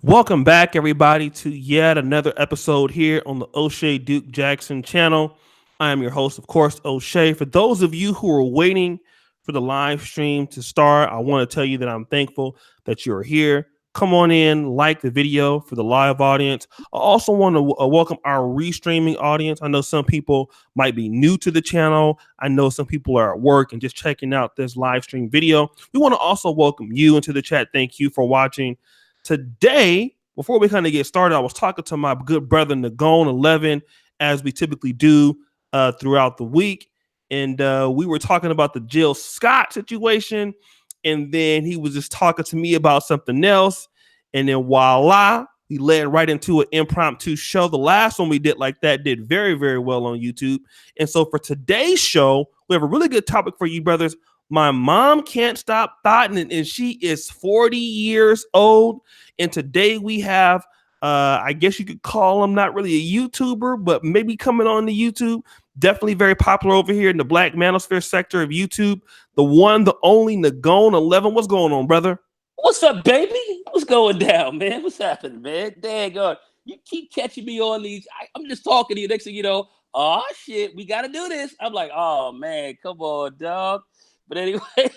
Welcome back, everybody, to yet another episode here on the O'Shea Duke Jackson channel. I am your host, of course, O'Shea. For those of you who are waiting for the live stream to start, I want to tell you that I'm thankful that you're here. Come on in, like the video for the live audience. I also want to welcome our restreaming audience. I know some people might be new to the channel. I know some people are at work and just checking out this live stream video. We want to also welcome you into the chat. Thank you for watching. Today, before we kind of get started, I was talking to my good brother Nagone11, as we typically do throughout the week. And we were talking about the Jill Scott situation. And then he was just talking to me about something else. And then voila, we led right into an impromptu show. The last one we did like that did very, very well on YouTube. And so for today's show, we have a really good topic for you, brothers. My mom can't stop thotting, and she is 40 years old. And today we have, I guess you could call him not really a YouTuber, but maybe coming on the YouTube. Definitely very popular over here in the Black Manosphere sector of YouTube. The one, the only Nagone11. What's going on, brother? What's up, baby? What's going down, man? What's happening, man? Dang on. You keep catching me on these. I'm just talking to you. Next thing you know, oh, shit, we got to do this. I'm like, oh, man, come on, dog. But anyway,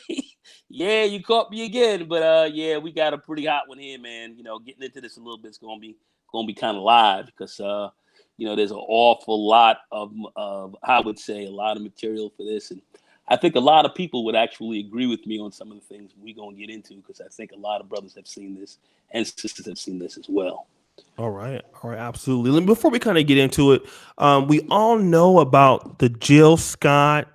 yeah, you caught me again. But yeah, we got a pretty hot one here, man. You know, getting into this a little bit is gonna be kind of live because there's an awful lot of I would say a lot of material for this, and I think a lot of people would actually agree with me on some of the things we're gonna get into because I think a lot of brothers have seen this and sisters have seen this as well. All right, absolutely. Before we kind of get into it, we all know about the Jill Scott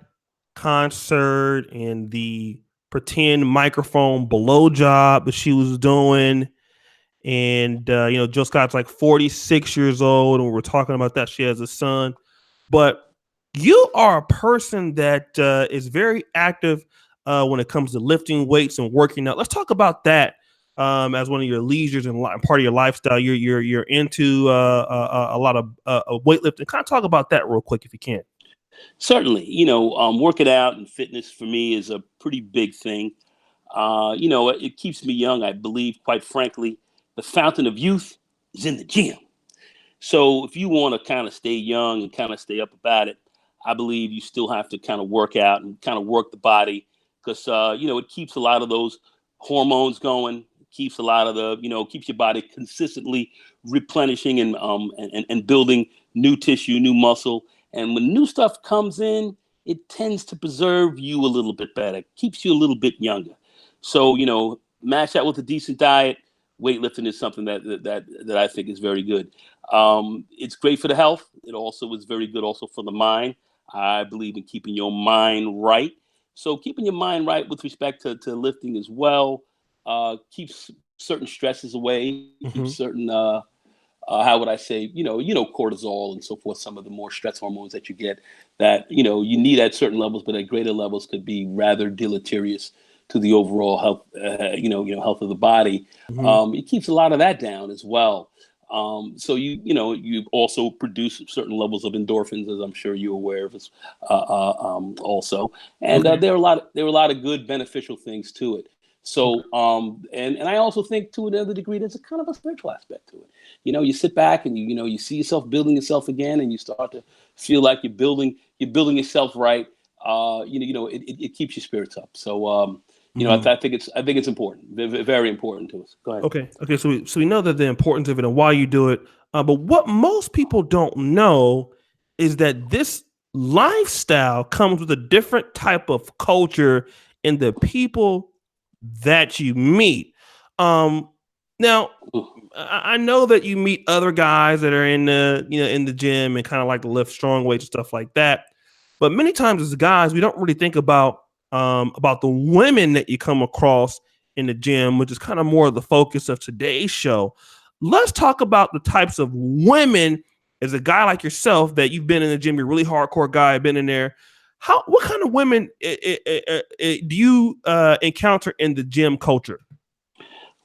concert and the pretend microphone blow job that she was doing. And Jill Scott's like 46 years old, and we're talking about that she has a son. But you are a person that is very active when it comes to lifting weights and working out. Let's talk about that as one of your leisures and part of your lifestyle. You're into a lot of weightlifting. Kind of talk about that real quick if you can. Certainly, working out and fitness for me is a pretty big thing. It keeps me young. I believe, quite frankly, the fountain of youth is in the gym. So if you want to kind of stay young and kind of stay up about it, I believe you still have to kind of work out and kind of work the body because, it keeps a lot of those hormones going, keeps a lot of keeps your body consistently replenishing and building new tissue, new muscle. And when new stuff comes in, it tends to preserve you a little bit better, keeps you a little bit younger. So, match that with a decent diet. Weightlifting is something that I think is very good. It's great for the health. It also is very good also for the mind. I believe in keeping your mind right. So keeping your mind right with respect to lifting as well keeps certain stresses away, keeps certain how would I say, cortisol and so forth, some of the more stress hormones that you get that, you need at certain levels, but at greater levels could be rather deleterious to the overall health, health of the body. It keeps a lot of that down as well. So you also produce certain levels of endorphins, as I'm sure you're aware of, also. And there are a lot of good beneficial things to it. So, and I also think to another degree, there's a kind of a spiritual aspect to it. You sit back and you see yourself building yourself again, and you start to feel like you're building yourself right. It keeps your spirits up. So, I think it's important, very, very important to us. Go ahead. Okay. So we know that the importance of it and why you do it. But what most people don't know is that this lifestyle comes with a different type of culture in the people that you meet. Now, I know that you meet other guys that are in the gym and kind of like to lift strong weights and stuff like that. But many times as guys, we don't really think about the women that you come across in the gym, which is kind of more of the focus of today's show. Let's talk about the types of women as a guy like yourself that you've been in the gym. You're a really hardcore guy, been in there. What kind of women do you encounter in the gym culture?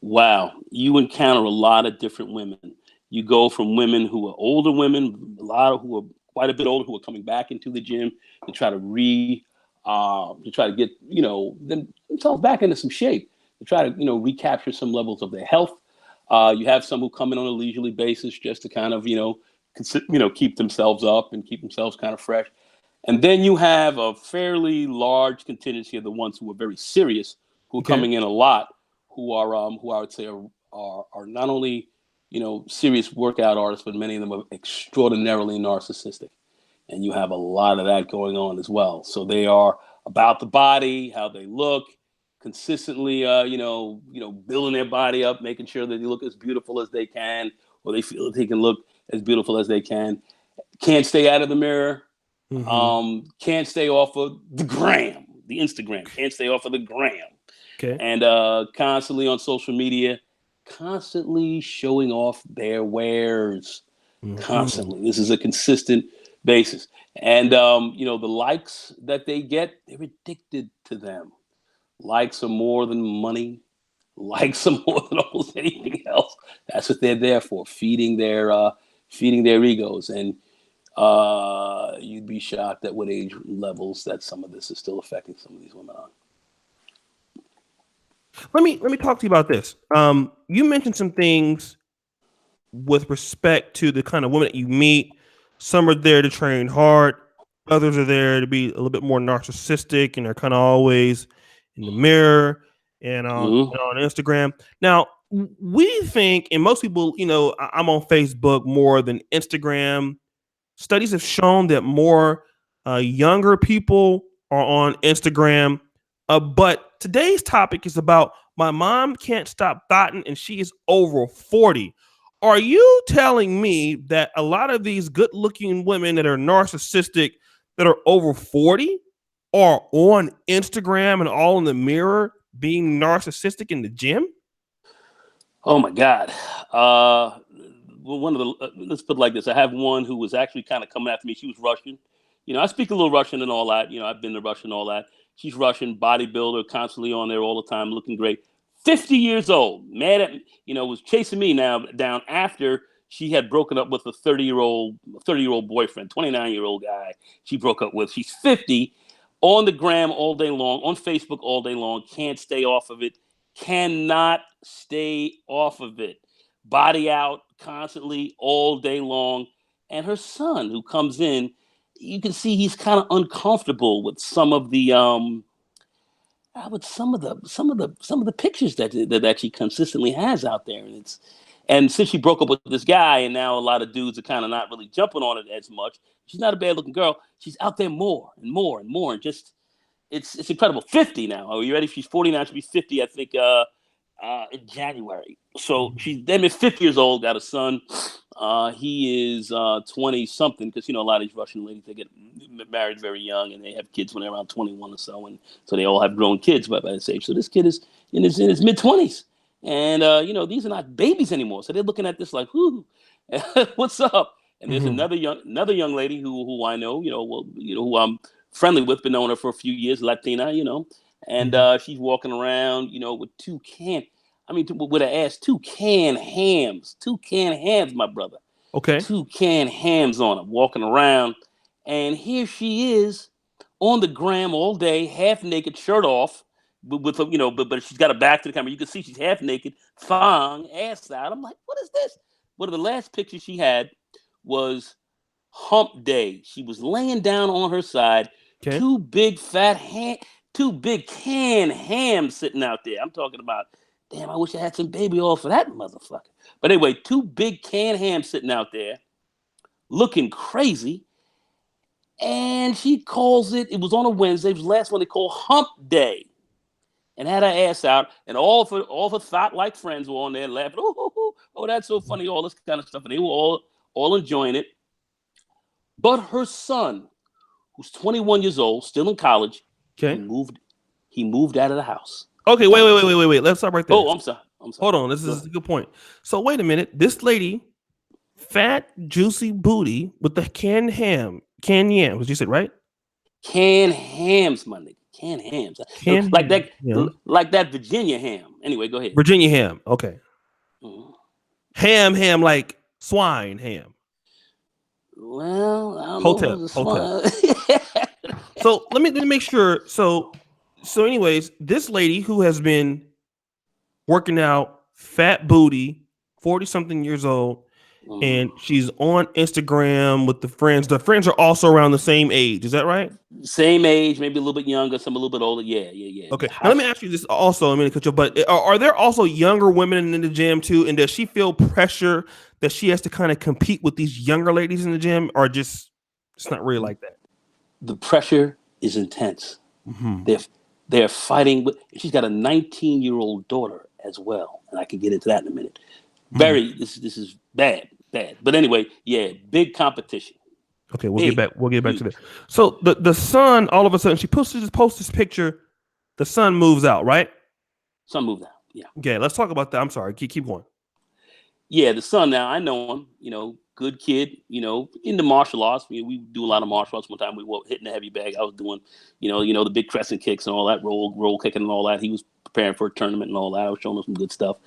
Wow, you encounter a lot of different women. You go from women who are older women, a lot of who are quite a bit older, who are coming back into the gym to try to get themselves back into some shape, to try to recapture some levels of their health. You have some who come in on a leisurely basis just to kind of, keep themselves up and keep themselves kind of fresh. And then you have a fairly large contingency of the ones who are very serious, who are Okay. coming in a lot, who I would say are not only serious workout artists, but many of them are extraordinarily narcissistic, and you have a lot of that going on as well. So they are about the body, how they look, consistently, building their body up, making sure that they look as beautiful as they can, or they feel that they can look as beautiful as they can. Can't stay out of the mirror. Mm-hmm. Can't stay off of the gram, the Instagram. Can't stay off of the gram, Okay. and constantly on social media, constantly showing off their wares. Mm-hmm. Constantly, this is a consistent basis, and the likes that they get, they're addicted to them. Likes are more than money. Likes are more than almost anything else. That's what they're there for, feeding their egos. And you'd be shocked at what age levels that some of this is still affecting some of these women on. Let me talk to you about this. You mentioned some things with respect to the kind of women that you meet. Some are there to train hard. Others are there to be a little bit more narcissistic, and they're kind of always in the mirror Mm-hmm. and on Instagram. Now, we think, and most people, I'm on Facebook more than Instagram. Studies have shown that more younger people are on Instagram. But today's topic is about my mom can't stop thotting and she is over 40. Are you telling me that a lot of these good looking women that are narcissistic, that are over 40, are on Instagram and all in the mirror being narcissistic in the gym? Oh my God. Uh, well, let's put it like this. I have one who was actually kind of coming after me. She was Russian. I speak a little Russian and all that. I've been to Russia and all that. She's Russian, bodybuilder, constantly on there all the time, looking great. 50 years old, mad at was chasing me now down after she had broken up with a 30-year old boyfriend, 29-year-old guy she broke up with. She's 50, on the gram all day long, on Facebook all day long, can't stay off of it, cannot stay off of it. Body out constantly all day long. And her son, who comes in, you can see he's kind of uncomfortable with some of the with some of the pictures that she consistently has out there. And since she broke up with this guy, and now a lot of dudes are kind of not really jumping on it as much. She's not a bad looking girl. She's out there more and more and more, and just it's incredible. 50 now. Are you ready? She's 40 now. She'll be 50, I think, in January. So Mhm. she's damn near 50 years old. Got a son. He is 20 something, because a lot of these Russian ladies, they get married very young and they have kids when they're around 21 or so, and so they all have grown kids by this age. So this kid is in his mid 20s, and these are not babies anymore. So they're looking at this like, whoo, what's up? And there's Mhm. another young lady who I know, who I'm friendly with, been knowing her for a few years, Latina, and Mhm. she's walking around, with with her ass, two can hams, my brother, Okay. two can hams on her, walking around, and here she is on the gram all day, half naked, shirt off, with but she's got her back to the camera. You can see she's half naked, thong, ass out. I'm like, what is this? One of the last pictures she had was hump day. She was laying down on her side, Okay. two big fat two big can hams sitting out there. I'm talking about, damn, I wish I had some baby oil for that motherfucker. But anyway, two big can hams sitting out there, looking crazy. And she calls it was on a Wednesday, it was the last one they called hump day. And had her ass out, and all of her thought like friends were on there laughing. Oh, that's so funny, all this kind of stuff. And they were all enjoying it. But her son, who's 21 years old, still in college, he Okay. moved he moved out of the house. Okay. Wait. Wait. Gone. Wait. Wait. Wait. Wait. Let's stop right there. Oh, I'm sorry. I'm sorry. Hold on. This Go is ahead. a good point. So wait a minute. This lady, fat, juicy booty with the canned yams. You said right? Canned hams, my nigga. Canned hams. Like Canned that, ham. like that Virginia ham. Anyway, go ahead. Virginia ham. Okay. Mhm. Ham like swine ham. Well, I don't know Hotel. if it's Hotel. fun. So let me make sure. So anyways, this lady who has been working out, fat booty, 40 something years old, Mm. and she's on Instagram with the friends. The friends are also around the same age. Is that right? Same age, maybe a little bit younger, some a little bit older. Yeah, yeah, yeah, Okay. yeah. Now let me ask you this also. I'm going to cut you, but are there also younger women in the gym too? And does she feel pressure that she has to kind of compete with these younger ladies in the gym, or just it's not really like that? The pressure is intense. Hmm. They're they're fighting with. She's got a 19-year-old daughter as well, and I can get into that in a minute. Hmm. Very, this is bad, bad. But anyway, yeah, big competition, Okay, we'll get big, back. We'll get back to that. huge. So the son, all of a sudden, she posts this picture. The son moves out, right? Some move now. Yeah. Okay, let's talk about that. I'm sorry. Keep going. Yeah, the son now, I know him, good kid, into martial arts. We do a lot of martial arts. One time we were hitting the heavy bag. I was doing, the big crescent kicks and all that, roll kicking and all that. He was preparing for a tournament and all that. I was showing him some good stuff.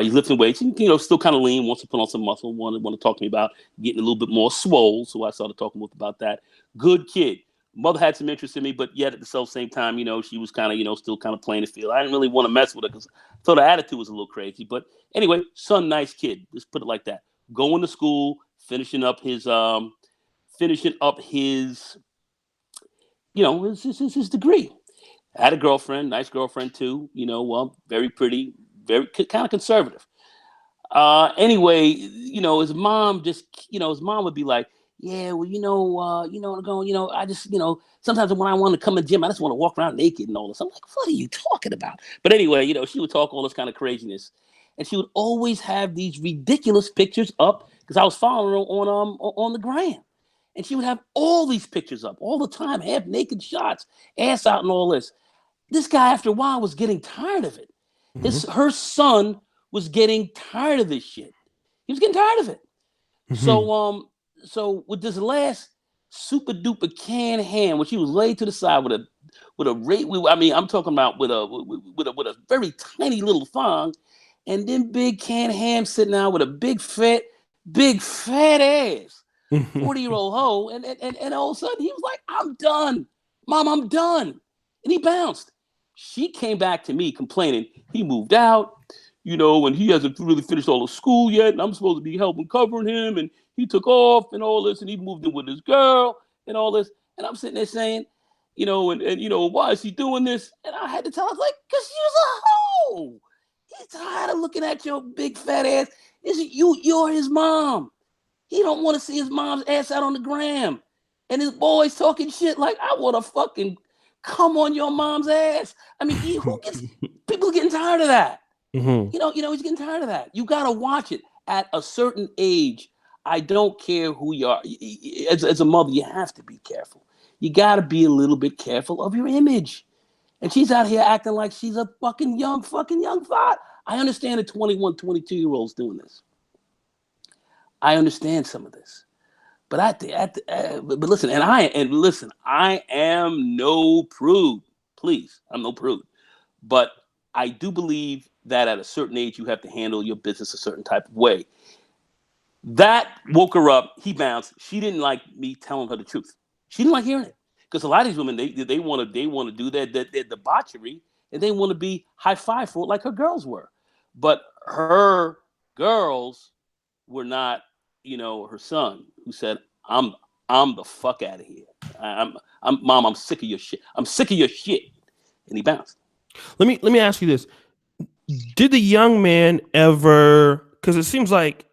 He's lifting weights, and, still kind of lean, wants to put on some muscle, want to talk to me about getting a little bit more swole. So I started talking with about that. Good kid. Mother had some interest in me, but yet at the same time, she was kind of, still kind of playing the field. I didn't really want to mess with her because I thought her attitude was a little crazy. But anyway, son, nice kid. Let's put it like that. Going to school, finishing up his, his degree. I had a girlfriend, nice girlfriend too. Very pretty, very kind of conservative. Anyway, his mom his mom would be like, yeah, well, going, I just, sometimes when I want to come to the gym, I just want to walk around naked and all this. I'm like, what are you talking about? But anyway, she would talk all this kind of craziness, and she would always have these ridiculous pictures up because I was following her on the gram, and she would have all these pictures up all the time, half naked shots, ass out, and all this. This guy, after a while, was getting tired of it. Hmm. Her son was getting tired of this shit. He was getting tired of it. Hmm. So with this last super duper canned ham, which he was laid to the side with a rate. I mean, I'm talking about with a very tiny little thong, and then big canned ham sitting out with a big fat ass, 40-year-old hoe, and all of a sudden he was like, "I'm done, mom, I'm done," and he bounced. She came back to me complaining he moved out, and he hasn't really finished all of school yet, and I'm supposed to be helping covering him, and he took off and all this, and he moved in with his girl and all this, and I'm sitting there saying, and why is he doing this? And I had to tell her, I was like, cause you's a hoe. He's tired of looking at your big fat ass. Is it you? You're his mom. He don't want to see his mom's ass out on the gram. And his boys talking shit like, I want to fucking come on your mom's ass. I mean, who gets people are getting tired of that. Hmm. He's getting tired of that. You gotta watch it at a certain age. I don't care who you are. As a mother, you have to be careful. You gotta be a little bit careful of your image. And she's out here acting like she's a fucking young thought. I understand the 21, 22-year-olds doing this. I understand some of this. But listen, I am no prude. Please, I'm no prude. But I do believe that at a certain age, you have to handle your business a certain type of way. That woke her up. He bounced. She didn't like me telling her the truth. She didn't like hearing it because a lot of these women they want to do their debauchery, and they want to be high five for it like her girls were, but her girls were not. Her son who said, "I'm I'm the fuck out of here. I'm mom. I'm sick of your shit. I'm sick of your shit," and he bounced. Let me ask you this: did the young man ever? Because it seems like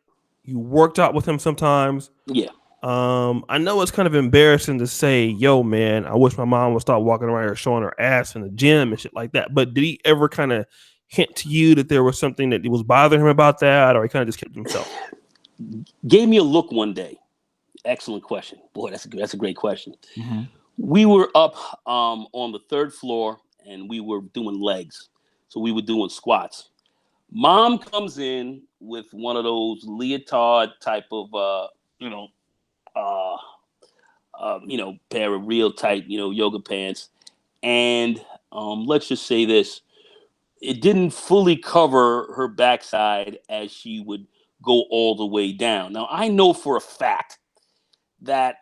you worked out with him sometimes. Yeah. I know it's kind of embarrassing to say, "Yo, man, I wish my mom would stop walking around here showing her ass in the gym and shit like that." But did he ever kind of hint to you that there was something that was bothering him about that, or he kind of just kept to himself? Gave me a look one day. Excellent question. Boy, that's a great question. Mm-hmm. We were up on the third floor and we were doing legs. So we were doing squats. Mom comes in with one of those leotard type of you know, uh pair of real tight, yoga pants. And let's just say this. It didn't fully cover her backside as she would go all the way down. Now I know for a fact that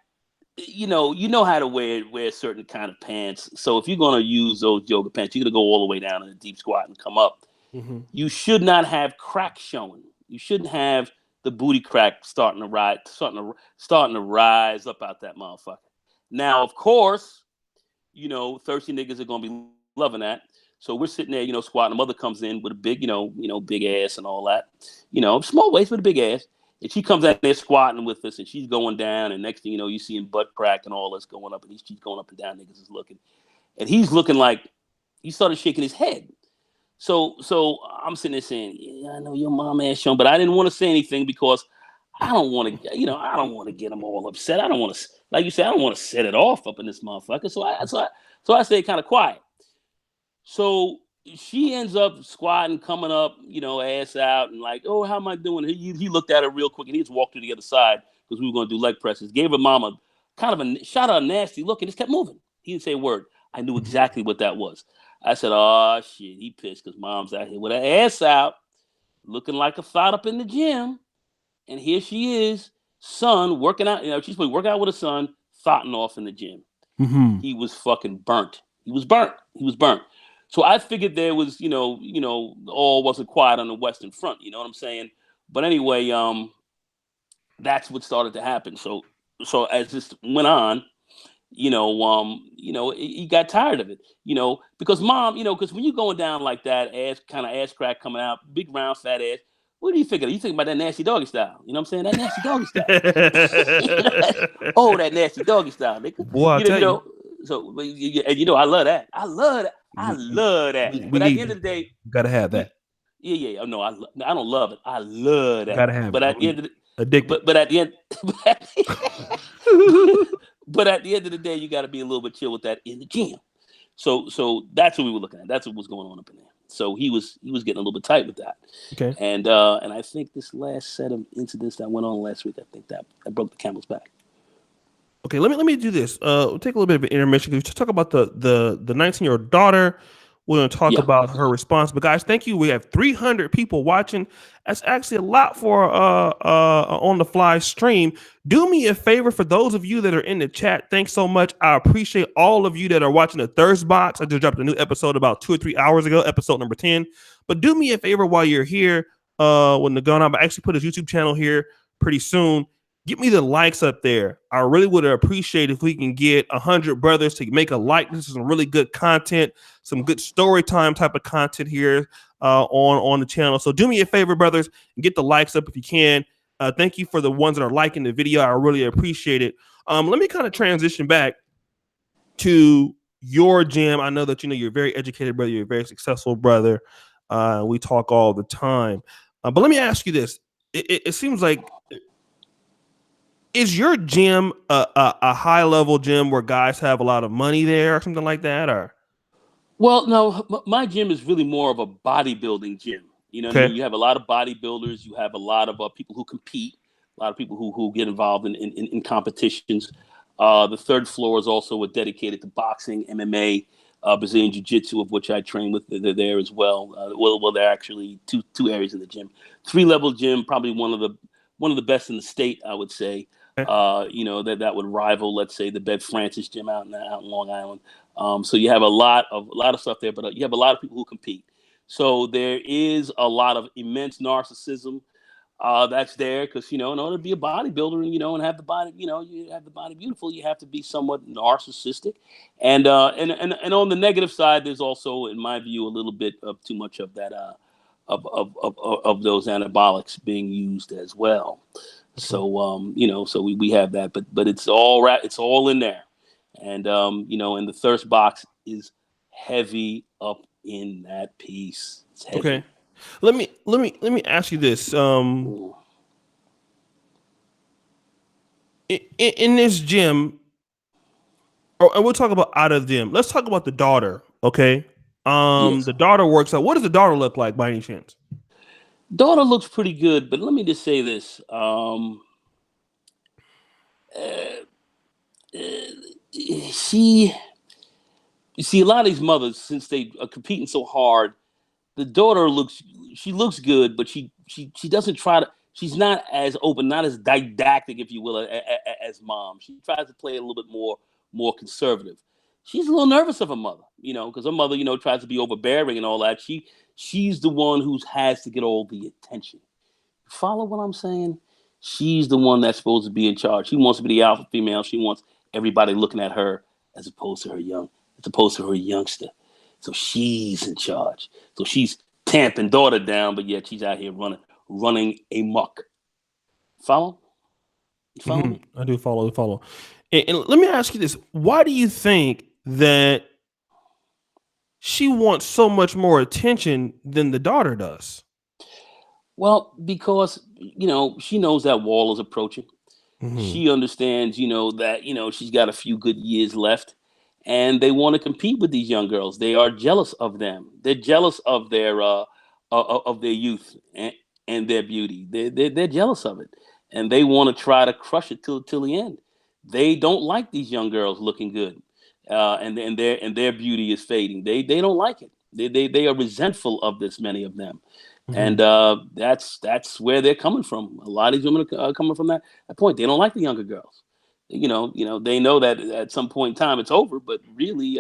you know how to wear certain kind of pants. So if you're gonna use those yoga pants, you're gonna go all the way down in a deep squat and come up. Mm-hmm. You should not have cracks showing. You shouldn't have the booty crack starting to rise up out that motherfucker. Now, of course, thirsty niggas are gonna be loving that. So we're sitting there, squatting. The mother comes in with a big, big ass and all that. Small waist with a big ass. And she comes out there squatting with us, and she's going down. And next thing you know, you seeing butt crack and all this going up, and she's going up and down. Niggas is looking, and he's looking like he started shaking his head. So I'm sitting there saying, yeah, I know your mom ass shown, but I didn't want to say anything because I don't want to, I don't want to get him all upset. I don't want to, like you said, I don't want to set it off up in this motherfucker. So I stayed kind of quiet. So she ends up squatting, coming up, ass out, and like, oh, how am I doing? He looked at her real quick, and he just walked to the other side because we were going to do leg presses. Gave her mama kind of shot her a nasty look, and just kept moving. He didn't say a word. I knew exactly what that was. I said, oh shit, he pissed because mom's out here with her ass out, looking like a thought up in the gym, and here she is, son working out. She's supposed to work out with her son, thotting off in the gym. Mm-hmm. He was fucking burnt. He was burnt. So I figured there was, all wasn't quiet on the Western Front. You know what I'm saying? But anyway, that's what started to happen. So as this went on, he got tired of it. Because mom, because when you're going down like that, ass crack coming out, big round fat ass. What do you figure? You think about that nasty doggy style? You know what I'm saying? That nasty doggy style. That nasty doggy style, nigga. Boy, I tell you, So, and I love that. I we, love that. we But at the need end that. of the day, Gotta have we, that. yeah. Oh no, I don't love it. I love that. Gotta have But it. at the end of the, Addicted. but at the end, but at the end of the day, you got to be a little bit chill with that in the gym. So that's what we were looking at. That's what was going on up in there. So he was getting a little bit tight with that. Okay. And I think this last set of incidents that went on last week, I think that broke the camel's back. Okay, let me do this. We'll take a little bit of an intermission. We talk about the 19-year-old daughter. We're going to talk Yeah. about her response. But guys, thank you. We have 300 people watching. That's actually a lot for on the fly stream. Do me a favor for those of you that are in the chat. Thanks so much. I appreciate all of you that are watching the Thirst Box. I just dropped a new episode about 2 or 3 hours ago, episode number 10. But do me a favor while you're here. When Nagone, I actually put his YouTube channel here pretty soon. Get me the likes up there. I really would appreciate if we can get 100 brothers to make a like. This is some really good content, some good story time type of content here on the channel. So do me a favor, brothers, and get the likes up if you can. Thank you for the ones that are liking the video. I really appreciate it. Let me kind of transition back to your gym. I know that you're a very educated brother. You're a very successful brother. We talk all the time. But let me ask you this. It seems like, is your gym a high level gym where guys have a lot of money there or something like that? Or Well, no, my gym is really more of a bodybuilding gym. You know what I okay, mean? You have a lot of bodybuilders. You have a lot of people who compete. A lot of people who get involved in competitions. The third floor is also dedicated to boxing, MMA, Brazilian Jiu-Jitsu, of which I train with. They're there as well. Well, they're actually two areas in the gym. 3-level gym, probably one of the best in the state, I would say. okay. That would rival, let's say, the Bed Francis gym out in Long Island. So you have a lot of stuff there, but you have a lot of people who compete. So there is a lot of immense narcissism that's there because in order to be a bodybuilder and have the body, you have the body beautiful, you have to be somewhat narcissistic, and on the negative side, there's also, in my view, a little bit of too much of that of those anabolics being used as well. So so we have that, but it's all right, it's all in there, and and the thirst box is heavy up in that piece. It's heavy. Okay. Let me ask you this. Ooh. In this gym, and we'll talk about out of them. Let's talk about the daughter. Okay. Yes. The daughter works out. What does the daughter look like by any chance? Daughter looks pretty good, but let me just say this. Uh, she, you see, a lot of these mothers, since they are competing so hard, the daughter looks good, but she doesn't try to. She's not as open, not as didactic, if you will, as mom. She tries to play a little bit more conservative. She's a little nervous of her mother, because her mother, tries to be overbearing and all that. She's the one who has to get all the attention. Follow what I'm saying? She's the one that's supposed to be in charge. She wants to be the alpha female. She wants everybody looking at her as opposed to her youngster. So she's in charge. So she's tamping daughter down, but yet she's out here running amok. Follow? You follow me? I do follow. Follow. And let me ask you this: why do you think that she wants so much more attention than the daughter does? Well, because she knows that wall is approaching. Hmm. She understands, that she's got a few good years left, and they want to compete with these young girls. They are jealous of them. They're jealous of their youth and their beauty. They're jealous of it, and they want to try to crush it till the end. They don't like these young girls looking good, and their beauty is fading. They don't like it. They are resentful of this. Many of them, Hmm. and that's where they're coming from. A lot of these women are coming from that point. They don't like the younger girls. They know that at some point in time it's over, but really,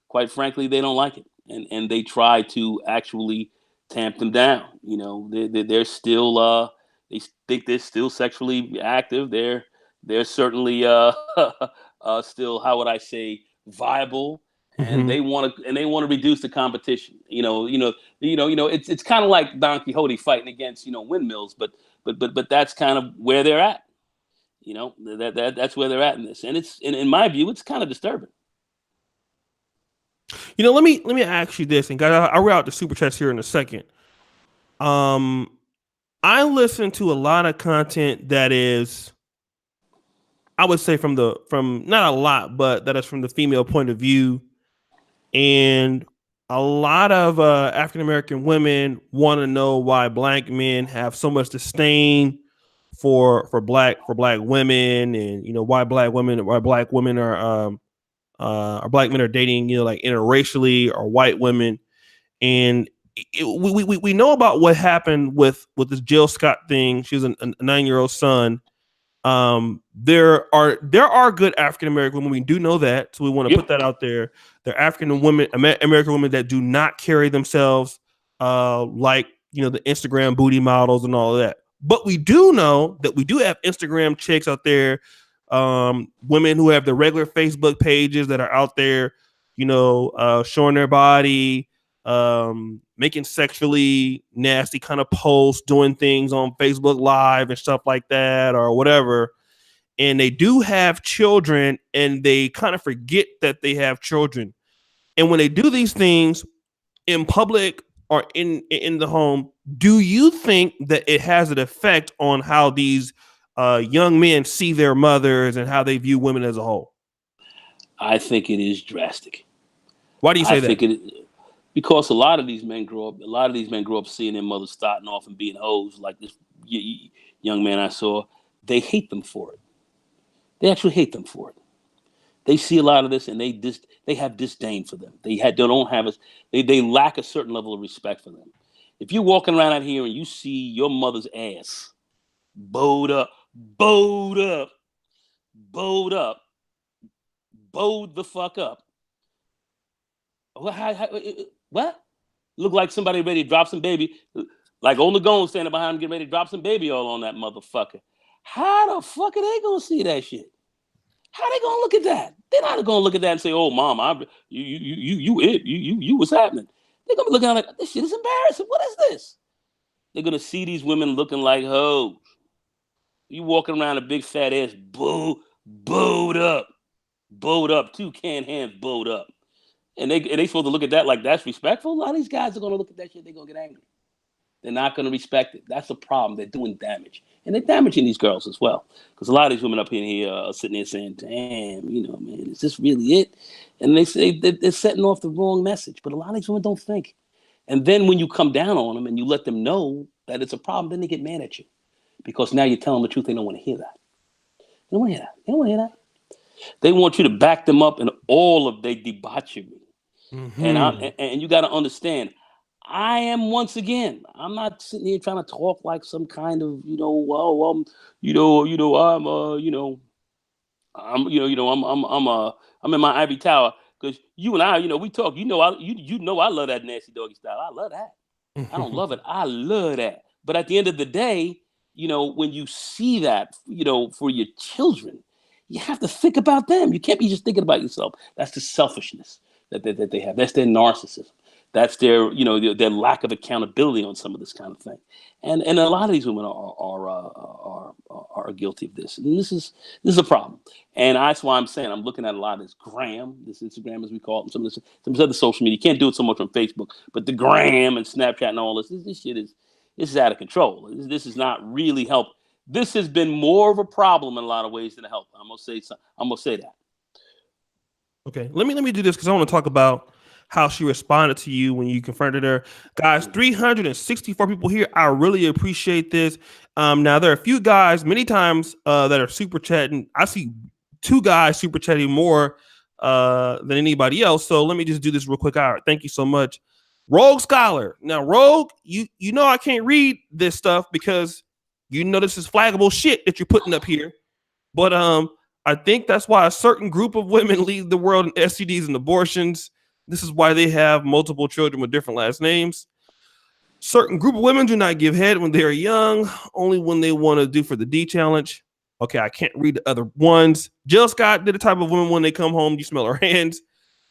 quite frankly, they don't like it, and they try to actually tamp them down. They're still they think they're still sexually active. They're certainly still, how would I say, viable, and Hmm. they want to reduce the competition. It's kind of like Don Quixote fighting against windmills, but that's kind of where they're at. That's where they're at in this, and it's in my view, it's kind of disturbing. Let me ask you this, and guys, I'll read out the super chats here in a second. Um, I listen to a lot of content that is, I would say, from not a lot, but that is from the female point of view, and a lot of African American women want to know why black men have so much disdain for black women, and why black women or black men are dating, like interracially or white women. And we know about what happened with this Jill Scott thing. She was a 9-year-old son. There are good African American women. We do know that, so we want to Yep. put that out there. There are African women, American women that do not carry themselves like the Instagram booty models and all of that. But we do know that we do have Instagram chicks out there, women who have the regular Facebook pages that are out there, showing their body, making sexually nasty kind of posts, doing things on Facebook Live and stuff like that, or whatever. And they do have children, and they kind of forget that they have children. And when they do these things in public or in the home, do you think that it has an effect on how these young men see their mothers and how they view women as a whole? I think it is drastic. Why do you I say that? think it because a lot of these men grow up seeing their mothers starting off and being hoes, like this young man I saw. They hate them for it. They actually hate them for it. They see a lot of this, and they have disdain for them. They don't have a they lack a certain level of respect for them. If you're walking around out here and you see your mother's ass bowed up, bowed up, bowed up, bowed the fuck up, what? Look like somebody ready to drop some baby, like old Nagone standing behind him getting ready to drop some baby all on that motherfucker. How the fuck are they gonna see that shit? How they gonna look at that? They're not gonna look at that and say, "Oh, mom, you, what's happening?" They're gonna be looking at it like this shit is embarrassing. What is this? They're gonna see these women looking like hoes. You walking around a big fat ass, bowed up, two can hands bowed up, and they supposed to look at that like that's respectful. A lot of these guys are gonna look at that shit. They're gonna get angry. They're not going to respect it. That's the problem. They're doing damage, and they're damaging these girls as well. Because a lot of these women up in here are sitting there saying, "Damn, man, is this really it?" And they say they're setting off the wrong message. But a lot of these women don't think. And then when you come down on them and you let them know that it's a problem, then they get mad at you because now you're telling them the truth. They don't want to hear that. They don't want to hear that. They don't want to hear that. They want you to back them up in all of their debauchery. And Hmm. and you got to understand, I am once again. I'm not sitting here trying to talk like some kind of well, I'm I'm in my ivory tower because you and I, we talk. I love that nasty doggy style. I love that. I don't love it. I love that. But at the end of the day, when you see that, for your children, you have to think about them. You can't be just thinking about yourself. That's the selfishness that they have. That's their narcissism. That's their lack of accountability on some of this kind of thing. And a lot of these women are guilty of this. And this is a problem. And that's why I'm saying I'm looking at a lot of this this Instagram as we call it, and some of this other social media. You can't do it so much on Facebook, but the gram and Snapchat and all this shit is out of control. This is not really help. This has been more of a problem in a lot of ways than a help. I'm gonna say that. Okay, let me do this because I want to talk about how she responded to you when you confronted her. Guys, 364 people here. I really appreciate this. Now there are a few guys, many times that are super chatting. I see 2 guys super chatting more than anybody else. So let me just do this real quick. All right, thank you so much, Rogue Scholar. Now, Rogue, you know I can't read this stuff because this is flaggable shit that you're putting up here. But I think that's why a certain group of women lead the world in STDs and abortions. This is why they have multiple children with different last names. Certain group of women do not give head when they are young, only when they want to do for the D challenge. Okay, I can't read the other ones. Jill Scott did the type of woman when they come home, you smell her hands.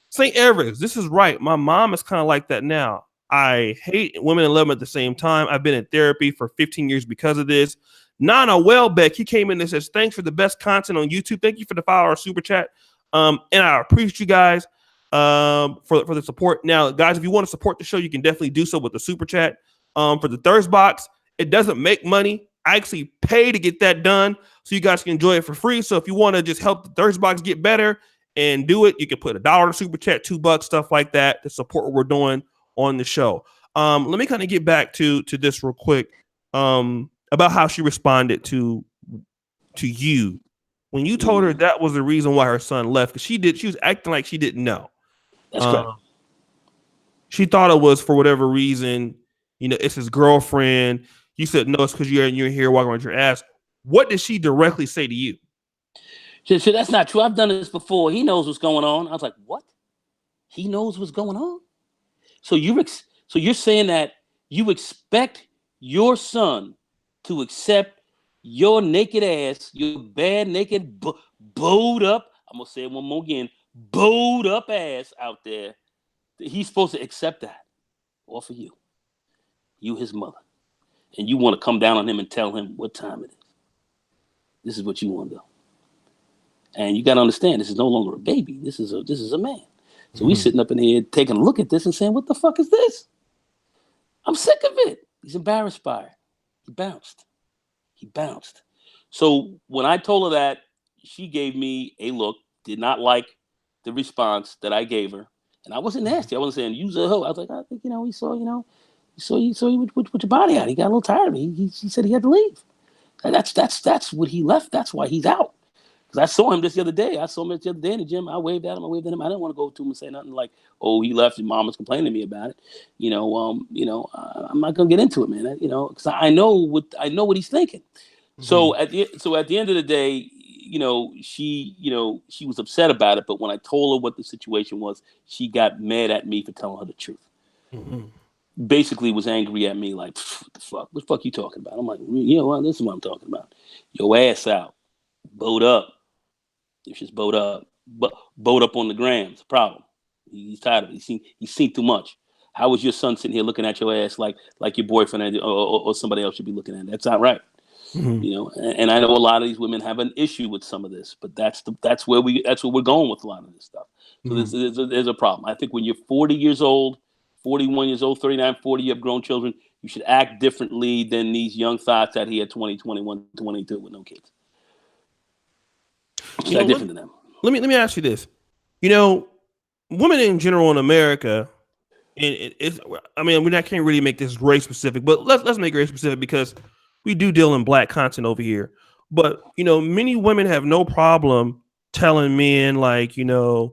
St. Everest, this is right. My mom is kind of like that now. I hate women and love them at the same time. I've been in therapy for 15 years because of this. Nana Welbeck, he came in and says, thanks for the best content on YouTube. Thank you for the $5 super chat. And I appreciate you guys for the support. Now, guys, if you want to support the show, you can definitely do so with the super chat. For the Thirst Box, it doesn't make money. I actually pay to get that done so you guys can enjoy it for free. So if you want to just help the Thirst Box get better and do it, you can put $1 super chat, $2, stuff like that to support what we're doing on the show. Let me kind of get back to this real quick about how she responded to you when you told her that was the reason why her son left, because she was acting like she didn't know. That's correct. She thought it was for whatever reason. It's his girlfriend. You said no, it's because you're here walking around your ass. What did she directly say to you? She said, that's not true. I've done this before. He knows what's going on. I was like, what? He knows what's going on? So you're saying that you expect your son to accept your naked ass, your bad naked bowed up, I'm gonna say it one more again, bowed up ass out there. He's supposed to accept that off of you his mother, and you want to come down on him and tell him what time it is. This is what you want to do, and you got to understand, this is no longer a baby. This is a man. So we sitting up in here taking a look at this and saying, what the fuck is this? I'm sick of it. He's embarrassed by it. He bounced. So when I told her that, she gave me a look, did not like the response that I gave her. And I wasn't nasty. I wasn't saying, use a hoe. I was like, I think, he saw you with your body out. He got a little tired of me. He said he had to leave. And that's what he left. That's why he's out. Because I saw him just the other day. I saw him the other day in the gym. I waved at him. I didn't want to go to him and say nothing like, "Oh, he left. His mom was complaining to me about it." I'm not gonna get into it, man. Because I know what he's thinking. Mm-hmm. So at the end of the day, she was upset about it. But when I told her what the situation was, she got mad at me for telling her the truth. Mm-hmm. Basically, was angry at me like, "What the fuck? What the fuck you talking about?" I'm like, this is what I'm talking about. Your ass out, bowed up. It's just bowed up. But bowed up on the gram. It's a problem. He's tired of it. He's seen too much. How was your son sitting here looking at your ass like your boyfriend or somebody else should be looking at it? That's not right. Mm-hmm. And I know a lot of these women have an issue with some of this, but that's where we're going with a lot of this stuff. So mm-hmm. there's a problem. I think when you're 40 years old, 41 years old, 39, 40, you have grown children, you should act differently than these young thoughts out here at 20, 21, 22 with no kids. Different than them. Let me ask you this. Women in general in America, I can't really make this race specific, but let's make it race specific because we do deal in black content over here. But many women have no problem telling men like, you're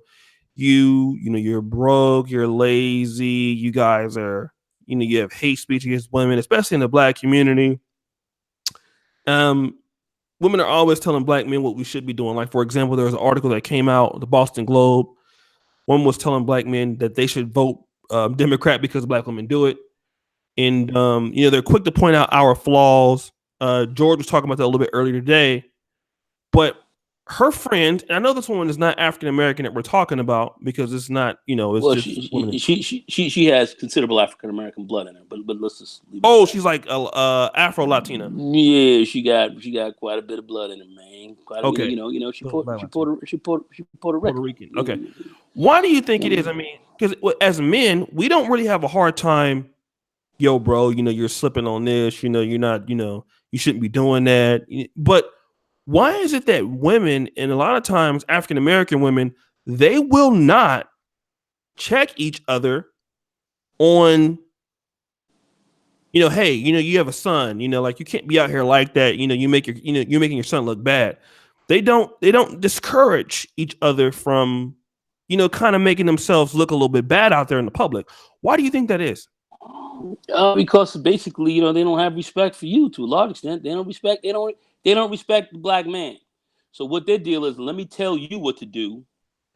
broke, you're lazy, you guys are, you have hate speech against women, especially in the black community. Women are always telling black men what we should be doing. Like, for example, there was an article that came out, the Boston Globe. One was telling black men that they should vote Democrat because black women do it. and they're quick to point out our flaws. George was talking about that a little bit earlier today, but her friend, and I know this woman is not African American that we're talking about because it's not, it's Well, just women. she has considerable African American blood in her, but let's just leave it at Oh, that. she's like Afro Latina. Yeah, she got quite a bit of blood in her, man. Quite a, Okay, she so Puerto she Puerto Puerto Rican. Rican. Okay, why do you think it is? I mean, because as men, we don't really have a hard time. Yo, bro, you're slipping on this. You're not. You shouldn't be doing that. But why is it that women, and a lot of times African American women, they will not check each other on, hey, you have a son, like you can't be out here like that. You're making your son look bad. They don't discourage each other from, kind of making themselves look a little bit bad out there in the public. Why do you think that is? Because basically, they don't have respect for you to a large extent. They don't respect the black man. So what their deal is, let me tell you what to do,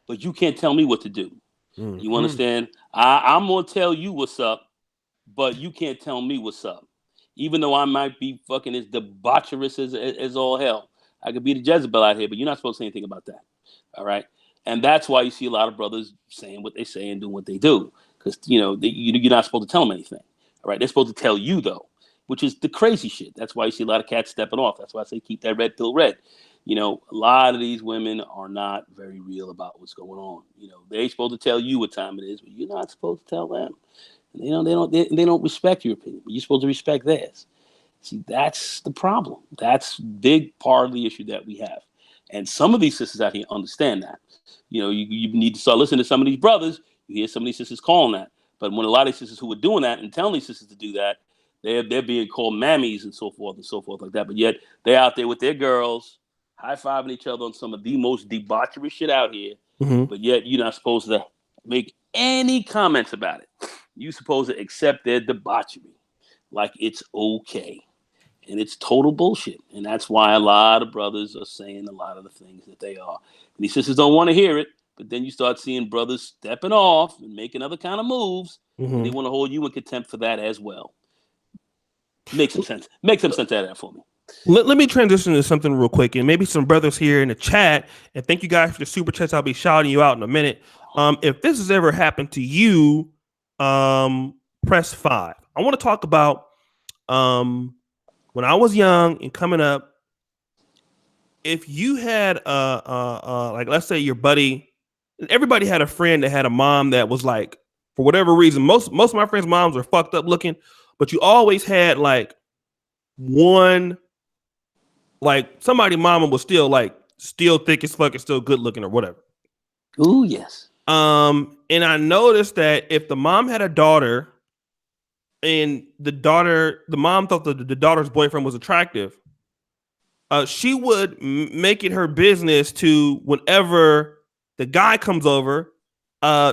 but you can't tell me what to do. You Mm-hmm. understand? I'm gonna tell you what's up, but you can't tell me what's up. Even though I might be fucking as debaucherous as all hell, I could be the Jezebel out here, but you're not supposed to say anything about that. All right, and that's why you see a lot of brothers saying what they say and doing what they do, because you're not supposed to tell them anything. All right, they're supposed to tell you though, which is the crazy shit. That's why you see a lot of cats stepping off. That's why I say keep that red pill red. A lot of these women are not very real about what's going on. They're supposed to tell you what time it is, but you're not supposed to tell them. They don't respect your opinion, but you're supposed to respect theirs. See, that's the problem. That's big part of the issue that we have. And some of these sisters out here understand that. You need to start listening to some of these brothers. You hear some of these sisters calling that. But when a lot of these sisters who are doing that and telling these sisters to do that, they're being called mammies and so forth like that. But yet they're out there with their girls, high-fiving each other on some of the most debaucherous shit out here. Mm-hmm. But yet you're not supposed to make any comments about it. You're supposed to accept their debauchery like it's okay. And it's total bullshit. And that's why a lot of brothers are saying a lot of the things that they are. And these sisters don't want to hear it, but then you start seeing brothers stepping off and making other kind of moves, and they Mm-hmm. want to hold you in contempt for that as well. Make some sense. Make some sense out of that for me. Let me transition to something real quick, and maybe some brothers here in the chat. And thank you guys for the super chats. I'll be shouting you out in a minute. If this has ever happened to you, press 5. I want to talk about when I was young and coming up. If you had like let's say your buddy, everybody had a friend that had a mom that was like, for whatever reason, most of my friends' moms are fucked up looking, but you always had like one, like somebody mama was still thick as fuck and still good looking or whatever. Ooh, yes. And I noticed that if the mom had a daughter and the mom thought that the daughter's boyfriend was attractive, she would make it her business to, whenever the guy comes over,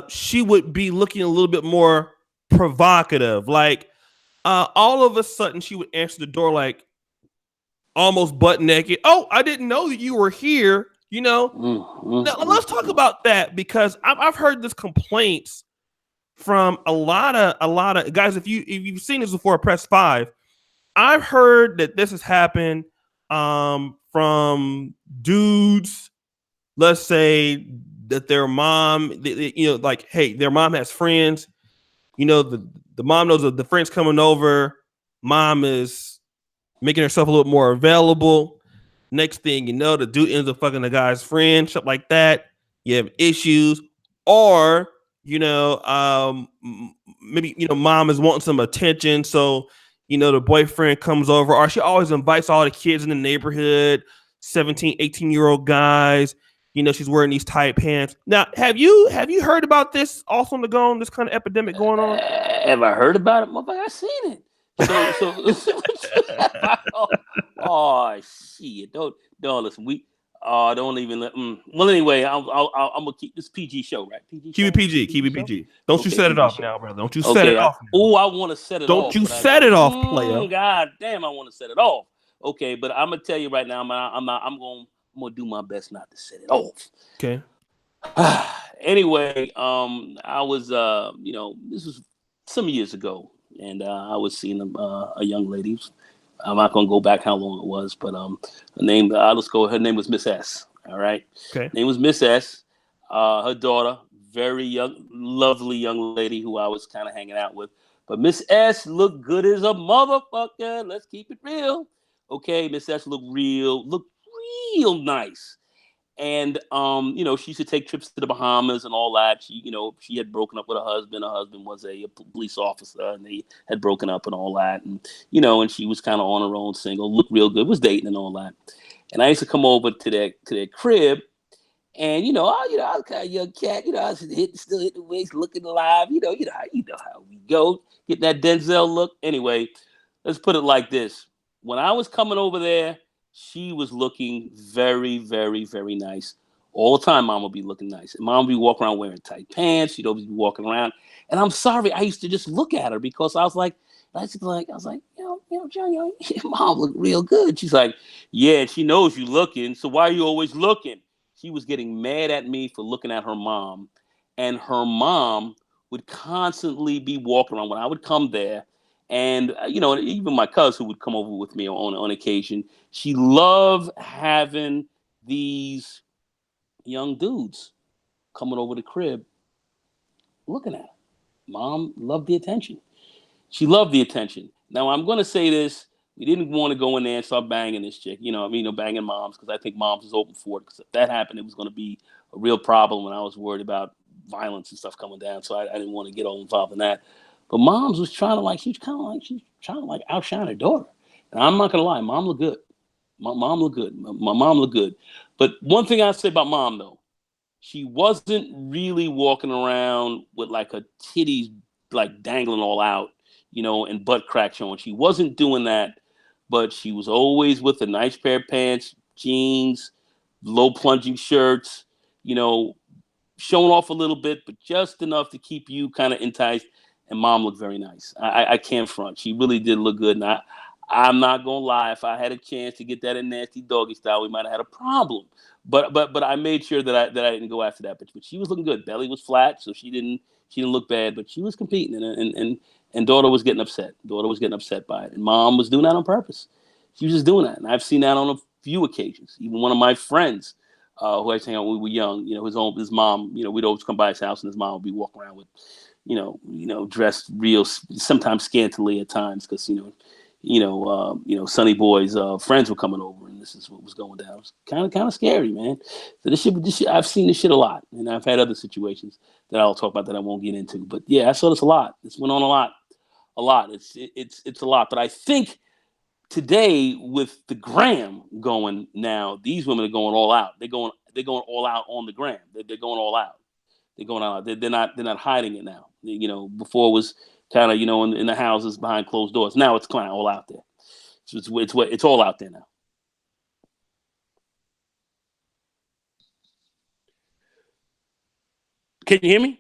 she would be looking a little bit more provocative. Like all of a sudden, she would answer the door like almost butt naked. Oh, I didn't know that you were here. Now, let's talk about that because I've heard this complaints from a lot of guys. If you've seen this before, press 5. I've heard that this has happened from dudes. Let's say that their mom, like, hey, their mom has friends. The mom knows that the friends coming over. Mom is making herself a little more available. Next thing you know, the dude ends up fucking the guy's friend, stuff like that. You have issues, or maybe mom is wanting some attention, so the boyfriend comes over, or she always invites all the kids in the neighborhood, 17, 18-year-old guys. She's wearing these tight pants. Now, have you heard about this also on the go on, this kind of epidemic going on? Have I heard about it? Motherfucker, I seen it. Oh shit! Don't listen. We don't even let. Well, anyway, I'm gonna keep this PG show, right? PG Keep show. it PG. Keep it Show? PG. Don't you Okay, set it PG off show. now, brother. Don't you set it Okay. off now. I want to set it Don't off. you But set it off, player. God damn, I want to set it off. Okay, but I'm gonna tell you right now, I'm gonna do my best not to set it off. Okay. Anyway, I was, this was some years ago. and I was seeing a young lady. I'm not gonna go back how long it was, but her name. Let's go. Her name was Miss S. All right, Okay. name was Miss S. Her daughter, very young, lovely young lady who I was kind of hanging out with. But Miss S looked good as a motherfucker. Let's keep it real. Okay, Miss S looked real nice. And she used to take trips to the Bahamas and all that. She had broken up with her husband. Her husband was a police officer, and they had broken up and all that. And she was kind of on her own, single, looked real good, was dating and all that. And I used to come over to their crib, and I was kind of young cat. I was still hitting the weights, looking alive. You know how we go, get that Denzel look. Anyway, let's put it like this: when I was coming over there, she was looking very, very, very nice. All the time, mom would be looking nice. And mom would be walking around wearing tight pants. She'd always be walking around. And I'm sorry, I used to just look at her because I was like, John, mom look real good. She's like, yeah, she knows you looking. So why are you always looking? She was getting mad at me for looking at her mom, and her mom would constantly be walking around when I would come there. And even my cousin who would come over with me on occasion, she loved having these young dudes coming over the crib looking at her. Mom loved the attention. She loved the attention. Now I'm gonna say this: we didn't want to go in there and start banging this chick. Banging moms, because I think moms is open for it. Because if that happened, it was gonna be a real problem, and I was worried about violence and stuff coming down. So I didn't want to get all involved in that. But moms was trying to she's trying to outshine her daughter. And I'm not gonna lie, mom looked good. My mom looked good. My mom looked good. But one thing I say about mom though, she wasn't really walking around with like her titties like dangling all out, and butt crack showing. She wasn't doing that, but she was always with a nice pair of pants, jeans, low plunging shirts, you know, showing off a little bit, but just enough to keep you kind of enticed. And mom looked very nice. I can't front. She really did look good. And I'm not gonna lie. If I had a chance to get that in nasty doggy style, we might have had a problem. But I made sure that I didn't go after that. But she was looking good. Belly was flat, so she didn't look bad. But she was competing, and daughter was getting upset. Daughter was getting upset by it, and mom was doing that on purpose. She was just doing that, and I've seen that on a few occasions. Even one of my friends who I was hanging out when we were young. His mom. We'd always come by his house, and his mom would be walking around with, dressed real, sometimes scantily at times, because Sonny Boy's friends were coming over, and this is what was going down. It was kind of scary, man. So this shit, I've seen this shit a lot, and I've had other situations that I'll talk about that I won't get into. But yeah, I saw this a lot. This went on a lot. It's a lot. But I think today with the gram going now, these women are going all out. They're going all out on the gram. They're going all out. They're going all out. They're not hiding it now. Before it was kind of in the houses behind closed doors. Now it's kind of all out there. So it's all out there now. Can you hear me?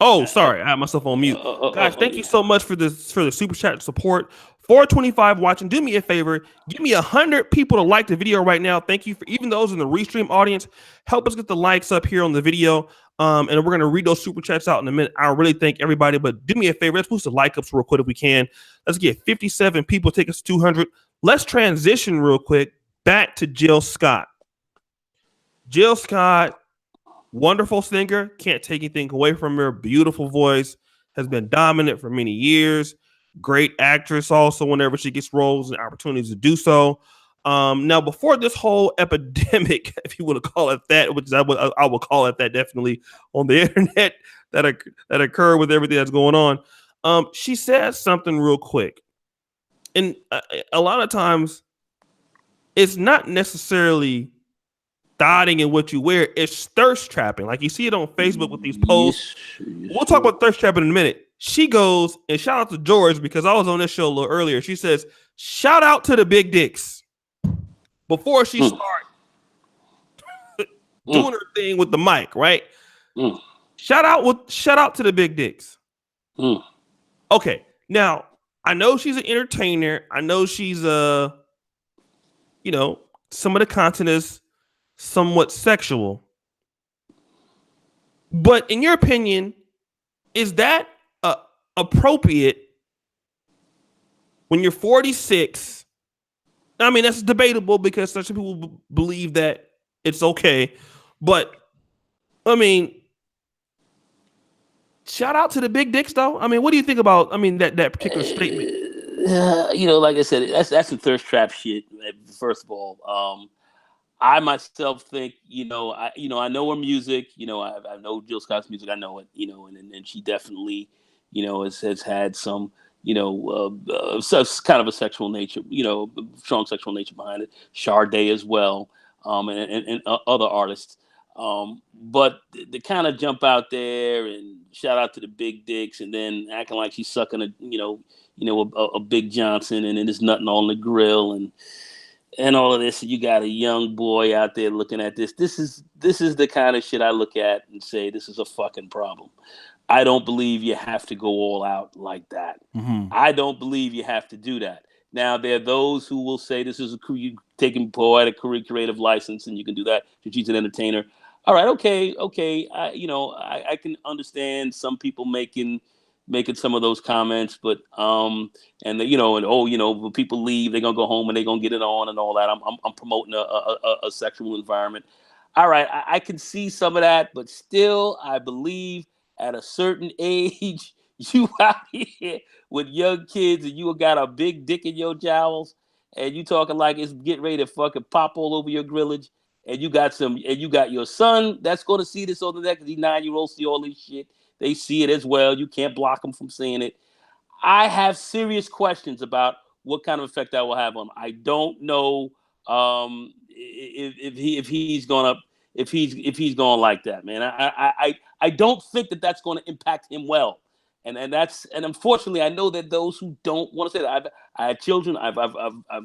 Oh, sorry, I had myself on mute. Guys, thank you Yeah. so much for the super chat support. 425 watching. Do me a favor, give me 100 people to like the video right now. Thank you for even those in the restream audience. Help us get the likes up here on the video. And we're gonna read those super chats out in a minute. I really thank everybody, but do me a favor. Let's boost the like ups real quick if we can. Let's get 57 people. Take us to 200. Let's transition real quick back to Jill Scott. Jill Scott, wonderful singer, can't take anything away from her. Beautiful voice, has been dominant for many years. Great actress, also, whenever she gets roles and opportunities to do so. Now, before this whole epidemic, if you want to call it that, which I will call it that definitely on the internet that occurred with everything that's going on, she said something real quick, and a lot of times it's not necessarily thotting in what you wear, it's thirst trapping. Like you see it on Facebook with these posts. Yes, We'll yes, talk sir. about thirst trapping in a minute. She goes, and shout out to George because I was on this show a little earlier. She says, shout out to the big dicks before she Mm, starts mm, doing her thing with the mic, right? mm, Shout out to the big dicks. mm. Okay. Now, I know she's an entertainer. I know she's you know, some of the content is somewhat sexual. But in your opinion, is that appropriate when you're 46? I mean, that's debatable because some people believe that it's okay, but I mean, shout out to the big dicks, though. I mean, what do you think about? I mean, that particular statement. Like I said, that's some thirst trap shit. First of all, I myself think, I know her music. I know Jill Scott's music. I know it. And she definitely, has had some, kind of a sexual nature, strong sexual nature behind it. Sade as well, and other artists. But to kind of jump out there and shout out to the big dicks, and then acting like she's sucking a Big Johnson, and then there's nothing on the grill, and all of this. You got a young boy out there looking at this. This is the kind of shit I look at and say this is a fucking problem. I don't believe you have to go all out like that. Mm-hmm. I don't believe you have to do that. Now there are those who will say this is you taking poetic creative license and you can do that because she's an entertainer. All right, okay. I can understand some people making some of those comments, but and when people leave, they're gonna go home and they're gonna get it on and all that. I'm promoting a sexual environment. All right, I can see some of that, but still, I believe at a certain age, you out here with young kids and you got a big dick in your jowls, and you talking like it's getting ready to fucking pop all over your grillage, and you got your son that's going to see this over there because these 9-year-olds see all this shit. They see it as well. You can't block them from seeing it. I have serious questions about what kind of effect that will have on him. I don't know if he's going like that, man. I don't think that that's going to impact him well, and unfortunately I know that those who don't want to say that. I had children. I've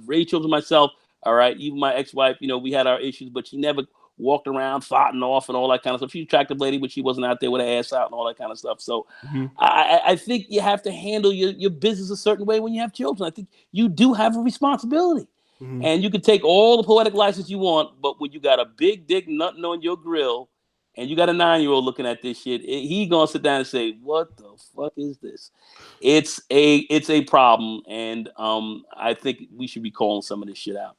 raised children myself. All right, even my ex-wife. We had our issues, but she never walked around thotting off and all that kind of stuff. She's an attractive lady, but she wasn't out there with her ass out and all that kind of stuff. So Mm-hmm. I think you have to handle your business a certain way when you have children. I think you do have a responsibility. Mm-hmm. And you can take all the poetic license you want, but when you got a big dick nutting on your grill and you got a 9-year-old looking at this shit, he gonna sit down and say, "What the fuck is this?" It's a problem, and I think we should be calling some of this shit out.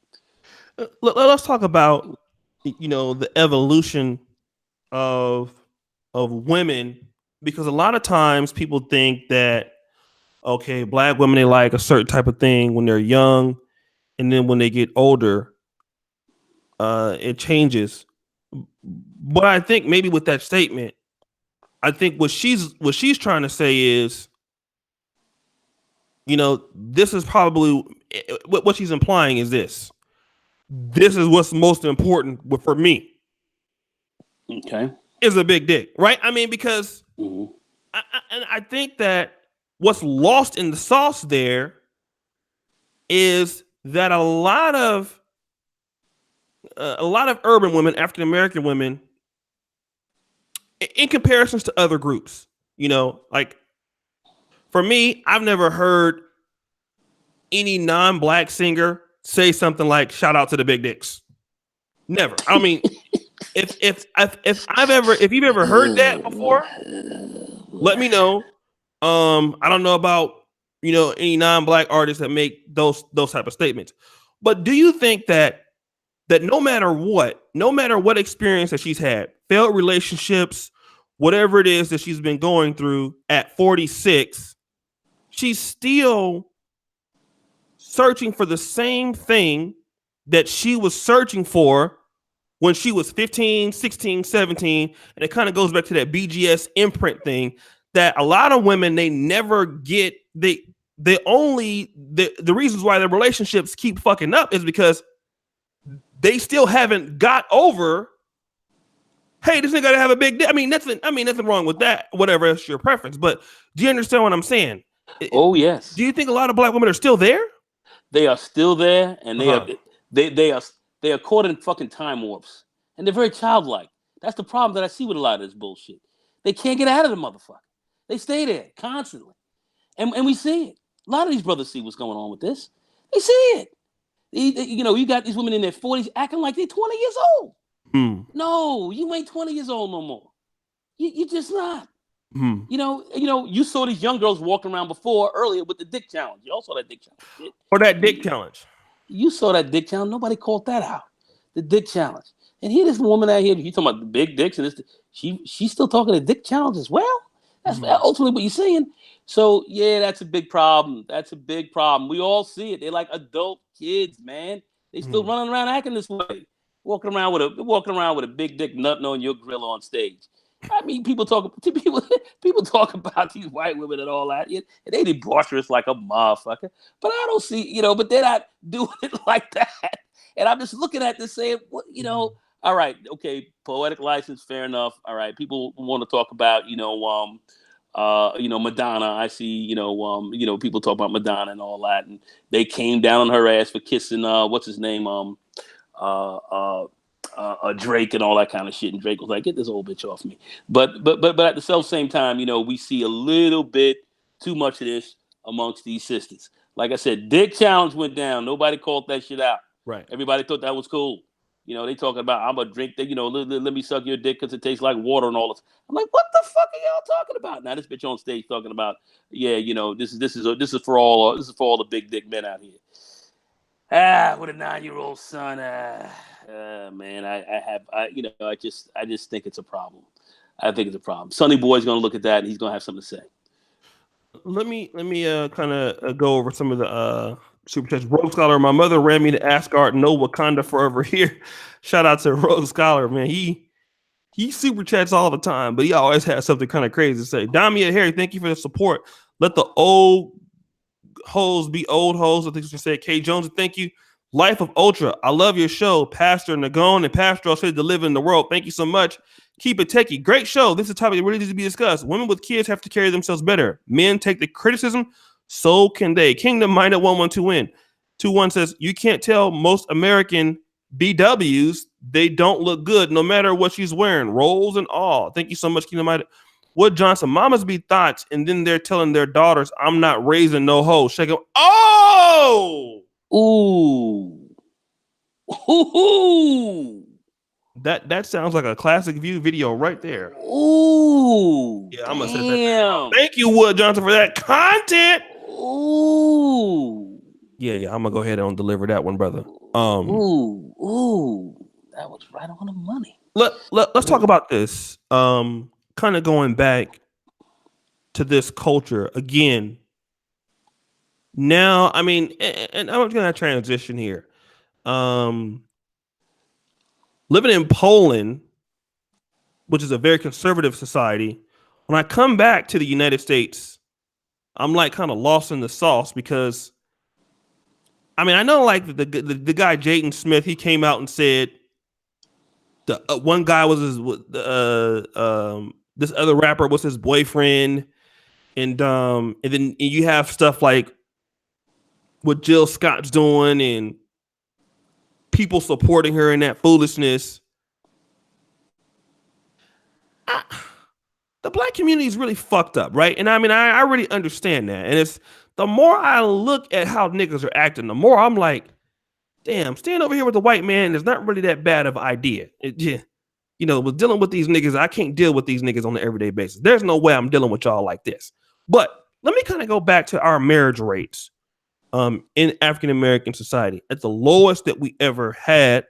Let's talk about the evolution of women, because a lot of times people think that, okay, black women, they like a certain type of thing when they're young, and then when they get older, it changes. But I think maybe with that statement, I think what she's trying to say is, this is probably what she's implying is this. This is what's most important for me Okay. is a big dick, right? I mean, because Mm-hmm. I think that what's lost in the sauce there is that a lot of urban women, African American women, in comparisons to other groups, like for me, I've never heard any non-black singer say something like "shout out to the big dicks." Never. I mean, if you've ever heard that before, let me know. I don't know about any non-black artists that make those type of statements, but do you think that no matter what experience that she's had, failed relationships, whatever it is that she's been going through at 46, she's still searching for the same thing that she was searching for when she was 15, 16, 17. And it kind of goes back to that BGS imprint thing that a lot of women, they never get. The reasons why their relationships keep fucking up is because they still haven't got over, hey, this nigga gotta have a big dick. Nothing wrong with that, whatever else your preference. But do you understand what I'm saying? Oh yes, Do you think a lot of black women are still there? they are still there, and they are Uh-huh. they they are they are caught in fucking time warps, and they're very childlike. That's the problem that I see with a lot of this bullshit. They can't get out of the motherfucker. They stay there constantly, and we see it. A lot of these brothers see what's going on with this. They see it. You got these women in their 40s acting like they're 20 years old. Hmm. No, you ain't 20 years old no more. You just not. Hmm. You saw these young girls walking around before earlier with the dick challenge. You all saw that dick challenge. Or that dick You, challenge. you saw that dick challenge. Nobody called that out. The dick challenge. And here, this woman out here, you talking about the big dicks, and she's still talking the dick challenge as well. That's Hmm. ultimately what you're saying. So yeah, that's a big problem. That's a big problem. We all see it. They're like adult kids, man. They still Hmm. running around acting this way, walking around with a big dick nutting on your grill on stage. I mean, people talk about these white women and all that. And they debaucherous like a motherfucker. But I don't see, but they're not doing it like that. And I'm just looking at this saying, all right, okay, poetic license, fair enough. All right, people want to talk about, Madonna. I see, people talk about Madonna and all that, and they came down on her ass for kissing, what's his name, uh, uh, Drake and all that kind of shit. And Drake was like, "Get this old bitch off me." But at the same time, we see a little bit too much of this amongst these sisters. Like I said, Dick Challenge went down. Nobody called that shit out. Right. Everybody thought that was cool. They talking about I'm gonna drink that. Let me suck your dick because it tastes like water and all this. I'm like, what the fuck are y'all talking about? Now this bitch on stage talking about, yeah, this is for all the big dick men out here. With a 9-year-old son. Man, I just think it's a problem. I think it's a problem. Sonny Boy's gonna look at that and he's gonna have something to say. Let me kind of go over some of the super chats. Rogue Scholar, my mother ran me to Asgard, no Wakanda forever here. Shout out to Rogue Scholar, man. He super chats all the time, but he always has something kind of crazy to say. Damia Harry, thank you for the support. Let the old hoes be old hoes. I think she said. K Jones, thank you. Life of Ultra, I love your show. Pastor Nagone and Pastor said to live in the world. Thank you so much. Keep it techie. Great show. This is a topic that really needs to be discussed. Women with kids have to carry themselves better. Men take the criticism, so can they. Kingdom Minded 112 win. 2-1 says, you can't tell most American BWs, they don't look good no matter what she's wearing. Rolls and all. Thank you so much, Kingdom Minded. Wood Johnson, mamas be thoughts, and then they're telling their daughters, I'm not raising no hoe. Shake them. Oh! Ooh. Ooh. That sounds like a classic view video right there. Ooh. Yeah, I'm gonna set that thing off. Damn. Thank you, Wood Johnson, for that content. Ooh. Yeah, I'm gonna go ahead and deliver that one, brother. Ooh. That was right on the money. Let's talk about this. Kind of going back to this culture again. Now, I mean, and I'm gonna transition here. Um, living in Poland, which is a very conservative society, when I come back to the United States, I'm like kind of lost in the sauce because I mean I know like the guy Jaden Smith, he came out and said the one guy was his this other rapper was his boyfriend, and then you have stuff like what Jill Scott's doing and people supporting her in that foolishness. I, the black community is really fucked up, right? And I mean, I really understand that. And it's the more I look at how niggas are acting, the more I'm like, damn, staying over here with the white man is not really that bad of an idea. Yeah, with dealing with these niggas, I can't deal with these niggas on an everyday basis. There's no way I'm dealing with y'all like this. But let me kind of go back to our marriage rates in African American society at the lowest that we ever had.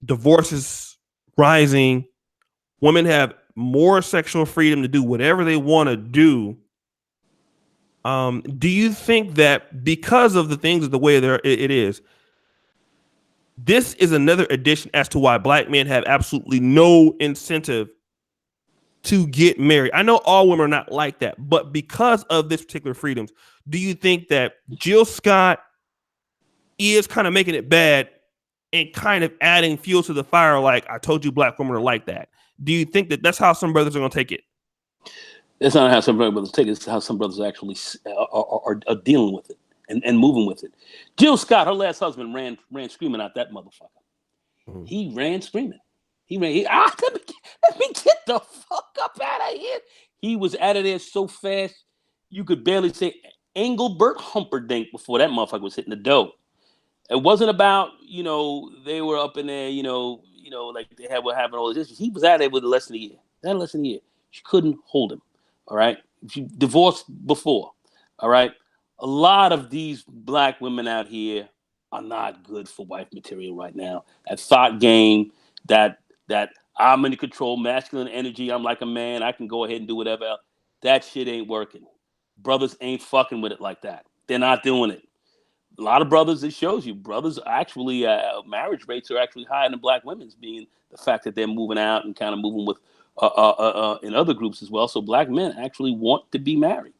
Divorces rising. Women have more sexual freedom to do whatever they want to do. Do you think that because of the things of the way it is, this is another addition as to why black men have absolutely no incentive to get married? I know all women are not like that, but because of this particular freedoms, do you think that Jill Scott is kind of making it bad and kind of adding fuel to the fire? Like, I told you, black women are like that. Do you think that that's how some brothers are going to take it? That's not how some brothers take it. It's how some brothers actually are dealing with it and moving with it. Jill Scott, her last husband, ran screaming out that motherfucker. Mm-hmm. He ran screaming. Let me get the fuck up out of here. He was out of there so fast, you could barely say Engelbert Humperdinck before that motherfucker was hitting the dough. It wasn't about, they were up in there, like they were having all this. He was out there with less than a year. She couldn't hold him. All right. She divorced before. All right. A lot of these black women out here are not good for wife material right now. That thought game, that I'm in control, masculine energy. I'm like a man. I can go ahead and do whatever. That shit ain't working. Brothers ain't fucking with it like that. They're not doing it. A lot of brothers, it shows you, brothers actually, marriage rates are actually higher than black women's, being the fact that they're moving out and kind of moving with in other groups as well. So black men actually want to be married,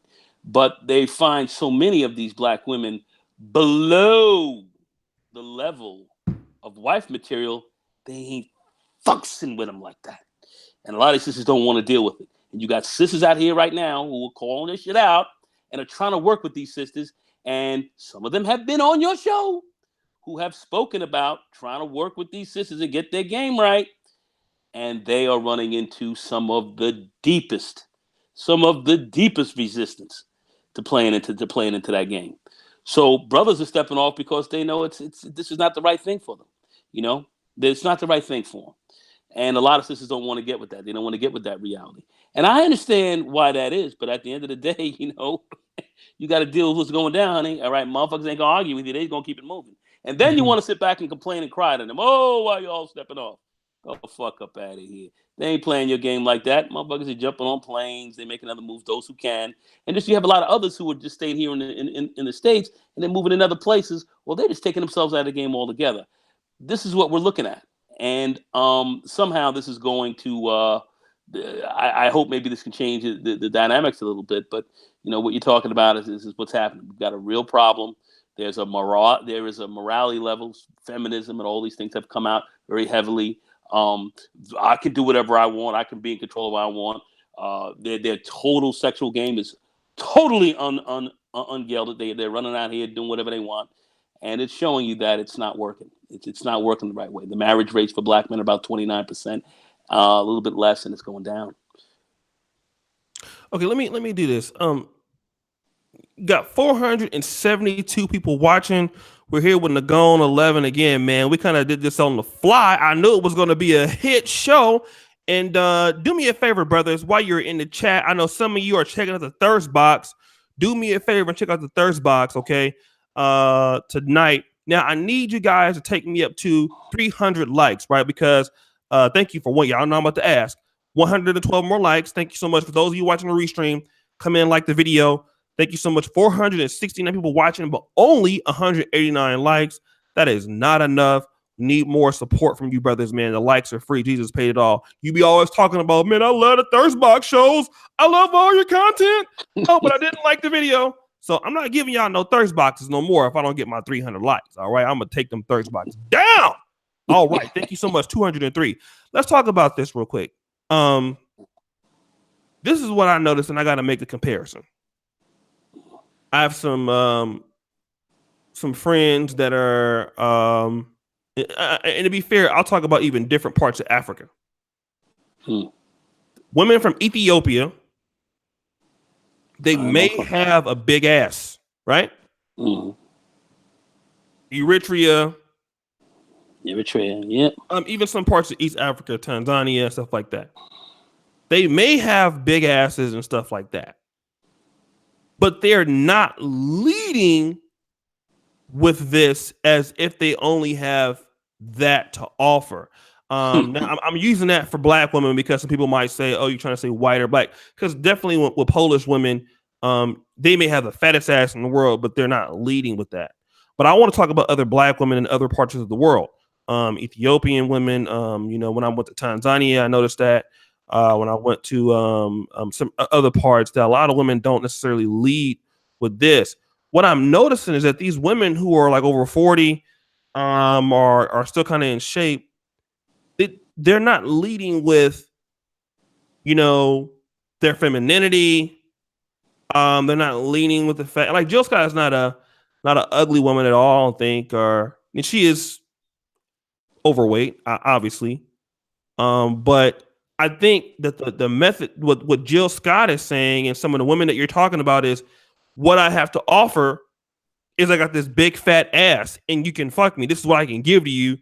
but they find so many of these black women below the level of wife material, they ain't fucking with them like that. And a lot of sisters don't want to deal with it. And you got sisters out here right now who are calling this shit out and are trying to work with these sisters. And some of them have been on your show who have spoken about trying to work with these sisters and get their game right. And they are running into some of the deepest resistance to playing into that game. So brothers are stepping off because they know it's this is not the right thing for them. You know, it's not the right thing for them. And a lot of sisters don't want to get with that. They don't want to get with that reality. And I understand why that is. But at the end of the day, you got to deal with what's going down, honey. All right, motherfuckers ain't going to argue with you. They're going to keep it moving. And then you want to sit back and complain and cry to them. Oh, why you all stepping off? Go fuck up out of here. They ain't playing your game like that. Motherfuckers are jumping on planes. They making other moves, those who can. And just you have a lot of others who are just staying here in the States and then moving in other places. Well, they're just taking themselves out of the game altogether. This is what we're looking at. And somehow this is going to, I hope maybe this can change the dynamics a little bit. But, what you're talking about is what's happening. We've got a real problem. There is a morality levels, feminism, and all these things have come out very heavily. I can do whatever I want. I can be in control of what I want. Their total sexual game is totally ungelded. They're running out here doing whatever they want. And it's showing you that it's not working. It's not working the right way. The marriage rates for black men are about 29%, a little bit less, and it's going down. Okay, let me do this. Got 472 people watching. We're here with Nagone11 again, man. We kind of did this on the fly. I knew it was going to be a hit show. And do me a favor, brothers, while you're in the chat. I know some of you are checking out the thirst box. Do me a favor and check out the thirst box, okay? Tonight. Now I need you guys to take me up to 300 likes, right? Because thank you for what y'all know I'm about to ask. 112 more likes. Thank you so much for those of you watching the restream. Come in, like the video. Thank you so much. 469 people watching, but only 189 likes. That is not enough. Need more support from you, brothers, man. The likes are free. Jesus paid it all. You be always talking about, man, I love the thirst box shows. I love all your content. Oh, but I didn't like the video. So I'm not giving y'all no thirst boxes no more if I don't get my 300 likes. All right. I'm going to take them thirst boxes down. All right. Thank you so much. 203. Let's talk about this real quick. This is what I noticed, and I got to make the comparison. I have some friends that are, and to be fair, I'll talk about even different parts of Africa. Women from Ethiopia, they may have a big ass, right? Eritrea, yeah. Even some parts of East Africa, Tanzania, stuff like that. They may have big asses and stuff like that, but they're not leading with this as if they only have that to offer. Now I'm using that for black women because some people might say, oh, you're trying to say white or black, because definitely with Polish women, they may have the fattest ass in the world, but they're not leading with that. But I want to talk about other black women in other parts of the world. Ethiopian women, when I went to Tanzania, I noticed that when I went to some other parts, that a lot of women don't necessarily lead with this. What I'm noticing is that these women who are like over 40 are still kind of in shape. They're not leading with, their femininity. They're not leaning with the fact, like Jill Scott is not an ugly woman at all, I don't think, and she is overweight, obviously. But I think that the method, what Jill Scott is saying, and some of the women that you're talking about, is what I have to offer is I got this big fat ass and you can fuck me. This is what I can give to you.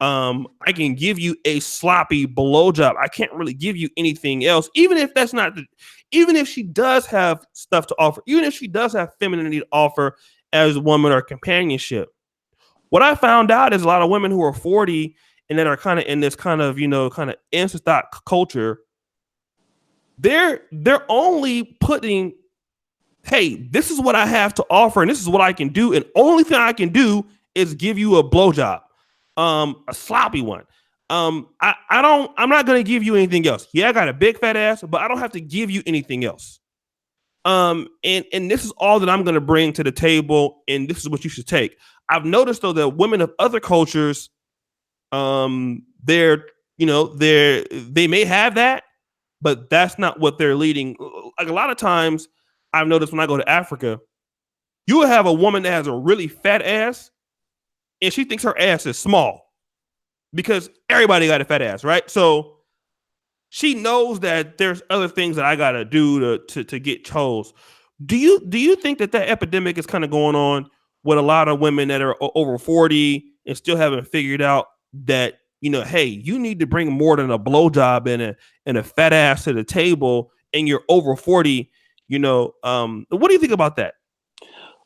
I can give you a sloppy blowjob. I can't really give you anything else, even if that's not the, even if she does have stuff to offer, even if she does have femininity to offer as a woman or companionship. What I found out is a lot of women who are 40 and that are kind of in this kind of, kind of insta culture, they're only putting, hey, this is what I have to offer and this is what I can do, and only thing I can do is give you a blowjob, a sloppy one. I'm not gonna give you anything else. Yeah, I got a big fat ass, but I don't have to give you anything else. And this is all that I'm gonna bring to the table, and this is what you should take. I've noticed though that women of other cultures, they're, they may have that, but that's not what they're leading. Like a lot of times, I've noticed when I go to Africa, you will have a woman that has a really fat ass, and she thinks her ass is small because everybody got a fat ass, right? So she knows that there's other things that I gotta do to get chose. Do you think that epidemic is kind of going on with a lot of women that are over 40 and still haven't figured out that, hey, you need to bring more than a blowjob and a fat ass to the table, and you're over 40. What do you think about that?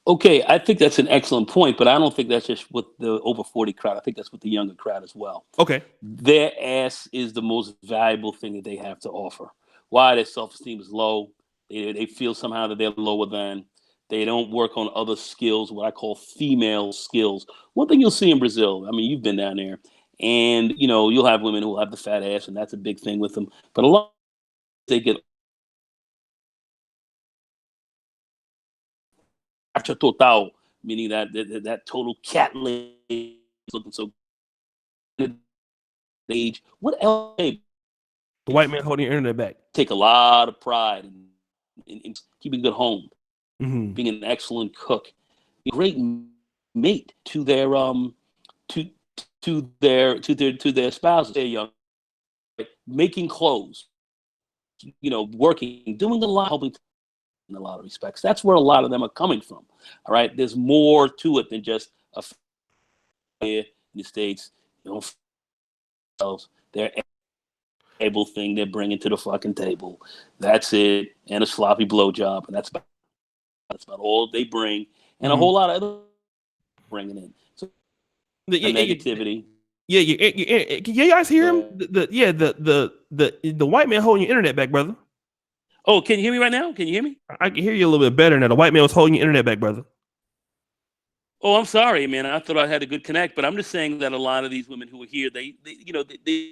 Okay, I think that's an excellent point, but I don't think that's just with the over 40 crowd. I think that's with the younger crowd as well. Okay. Their ass is the most valuable thing that they have to offer. Why? Their self esteem is low. They feel somehow that they're lower than. They don't work on other skills, what I call female skills. One thing you'll see in Brazil, I mean, you've been down there, and you'll have women who have the fat ass, and that's a big thing with them. But a lot they get total, meaning that total cat lady looking so good age. What else? The white man holding your internet back. Take a lot of pride in keeping a good home, Mm-hmm. being an excellent cook, a great mate to their to their spouses. They're young, making clothes, working, doing a lot, helping in a lot of respects. That's where a lot of them are coming from. All right, there's more to it than just a in the states. They're able thing they're bringing to the fucking table. That's it, and a sloppy blowjob, and that's about all they bring, and a Mm-hmm. whole lot of other bringing in. So Yeah, the yeah, negativity. can you guys hear him? The The white man holding your internet back, brother. Oh, can you hear me right now? Can you hear me? I can hear you a little bit better now. The white man was holding your internet back, brother. Oh, I'm sorry, man. I thought I had a good connect, but I'm just saying that a lot of these women who are here, they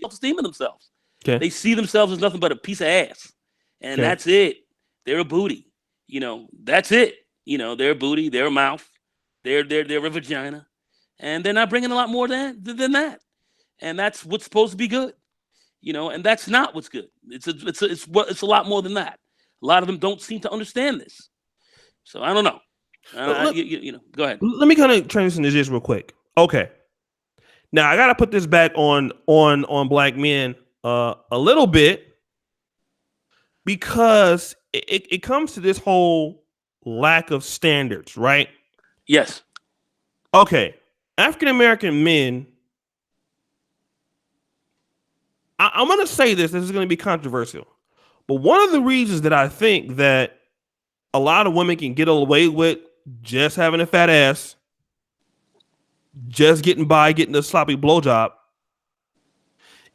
self-esteem in themselves. Okay. They see themselves as nothing but a piece of ass, and Okay. that's it. They're a booty. That's it. They're a booty. They're a mouth. They're a vagina, and they're not bringing a lot more than that. And that's what's supposed to be good. And that's not what's good. It's a lot more than that. A lot of them don't seem to understand this. So I don't know. Let, Go ahead. let me kind of transition to this real quick. Okay. Now I gotta put this back on black men a little bit, because it comes to this whole lack of standards, right? Yes. Okay. African American men, I'm gonna say this is gonna be controversial. But one of the reasons that I think that a lot of women can get away with just having a fat ass, just getting by, getting a sloppy blowjob,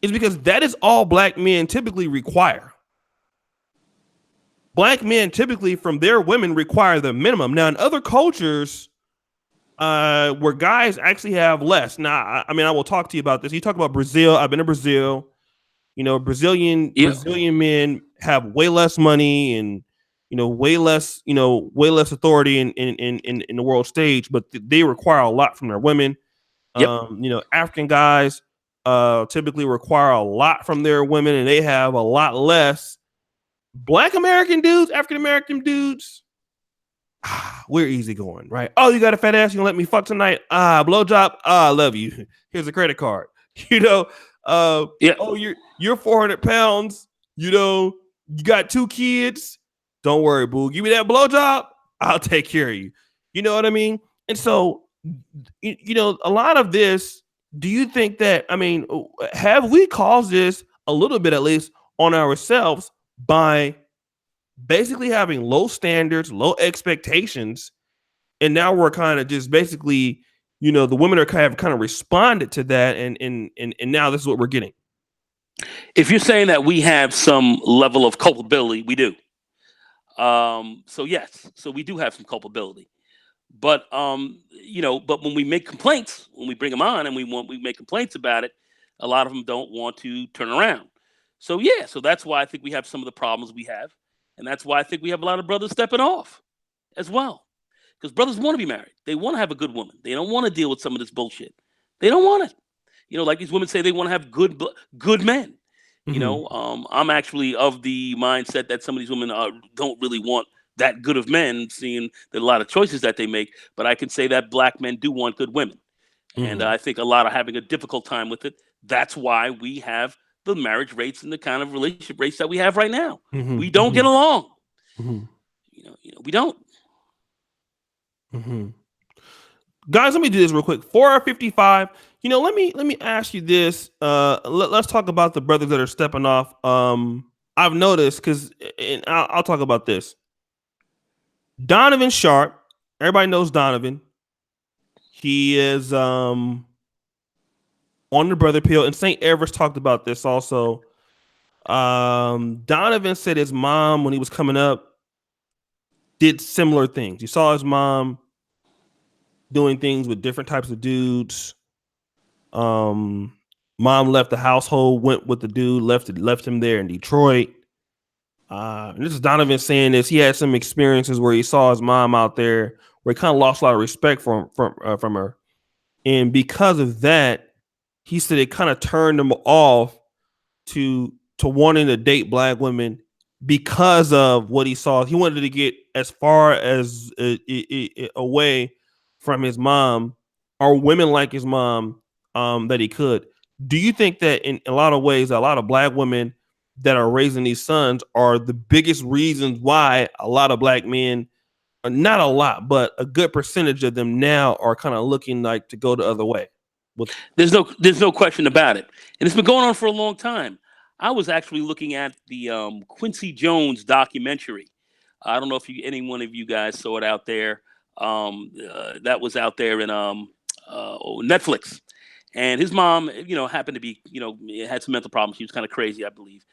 is because that is all black men typically require. Black men typically from their women require the minimum. Now, in other cultures, where guys actually have less. Now, I will talk to you about this. You talk about Brazil. I've been to Brazil. Brazilian Yeah. Brazilian men have way less money and way less authority in the world stage, but they require a lot from their women. Yep. African guys typically require a lot from their women, and they have a lot less. Black American dudes, African American dudes, we're easy going, right? Oh, you got a fat ass, you gonna let me fuck tonight? Blowjob, I love you. Here's a credit card. You know, Yeah. oh, you're 400 pounds, you got 2 kids. Don't worry, boo. Give me that blowjob, I'll take care of you. You know what I mean? And so, a lot of this do you think that, I mean, have we caused this a little bit at least on ourselves by basically having low standards, low expectations, and now we're kind of just basically, the women are kind of responded to that, and now this is what we're getting. If you're saying that we have some level of culpability, we do. So yes, so we do have some culpability. But but when we make complaints, when we bring them on and we make complaints about it, a lot of them don't want to turn around. So yeah, so that's why I think we have some of the problems we have, and that's why I think we have a lot of brothers stepping off as well. Because brothers want to be married, they want to have a good woman, they don't want to deal with some of this bullshit. They don't want it. Like these women say, they want to have good men. Mm-hmm. I'm actually of the mindset that some of these women don't really want that good of men, seeing the a lot of choices that they make. But I can say that black men do want good women, and Mm-hmm. I think a lot are having a difficult time with it. That's why we have the marriage rates and the kind of relationship rates that we have right now. We Mm-hmm. don't get Mm-hmm. along. Mm-hmm. We don't. Mm-hmm. Guys, let me do this real quick. 4:55. Let me ask you this. Let's talk about the brothers that are stepping off. I've noticed, because, and I'll talk about this. Donovan Sharp. Everybody knows Donovan. He is on the brother pill, and St. Everest talked about this also. Donovan said his mom, when he was coming up, did similar things. He saw his mom doing things with different types of dudes. Um, Mom left the household, went with the dude, left him there in Detroit. And this is Donovan saying this. He had some experiences where he saw his mom out there, where he kind of lost a lot of respect from her, and because of that, he said it kind of turned him off to wanting to date black women because of what he saw. He wanted to get as far as away from his mom, or women like his mom, that he could. Do you think that in a lot of ways, a lot of black women that are raising these sons are the biggest reasons why a lot of black men, not a lot, but a good percentage of them now, are kind of looking like to go the other way? With There's no question about it, and it's been going on for a long time. I was actually looking at the Quincy Jones documentary. I don't know if any one of you guys saw it out there. That was out there in Netflix, and his mom, happened to be, had some mental problems. She was kind of crazy, I believe,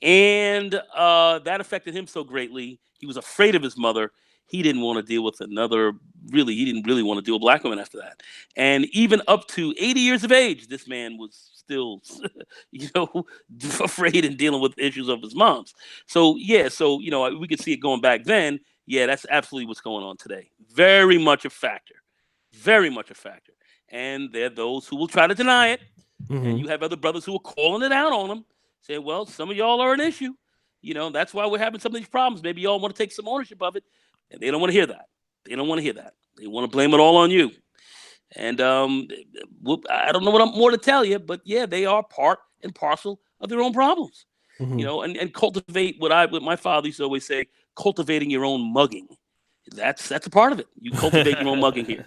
and that affected him so greatly. He was afraid of his mother. He didn't want to deal with another. Really, he didn't really want to deal with black women after that. And even up to 80 years of age, this man was still, you know, afraid and dealing with issues of his mom's. So yeah, so we could see it going back then. Yeah, that's absolutely what's going on today. Very much a factor. Very much a factor. And there are those who will try to deny it, and mm-hmm. you have other brothers who are calling it out on them, saying, "Well, some of y'all are an issue. That's why we're having some of these problems. Maybe y'all want to take some ownership of it." And they don't want to hear that. They don't want to hear that. They want to blame it all on you. And I don't know what more to tell you, but yeah, they are part and parcel of their own problems. Mm-hmm. And cultivate what my father used to always say: cultivating your own mugging. That's a part of it. You cultivate your own mugging here.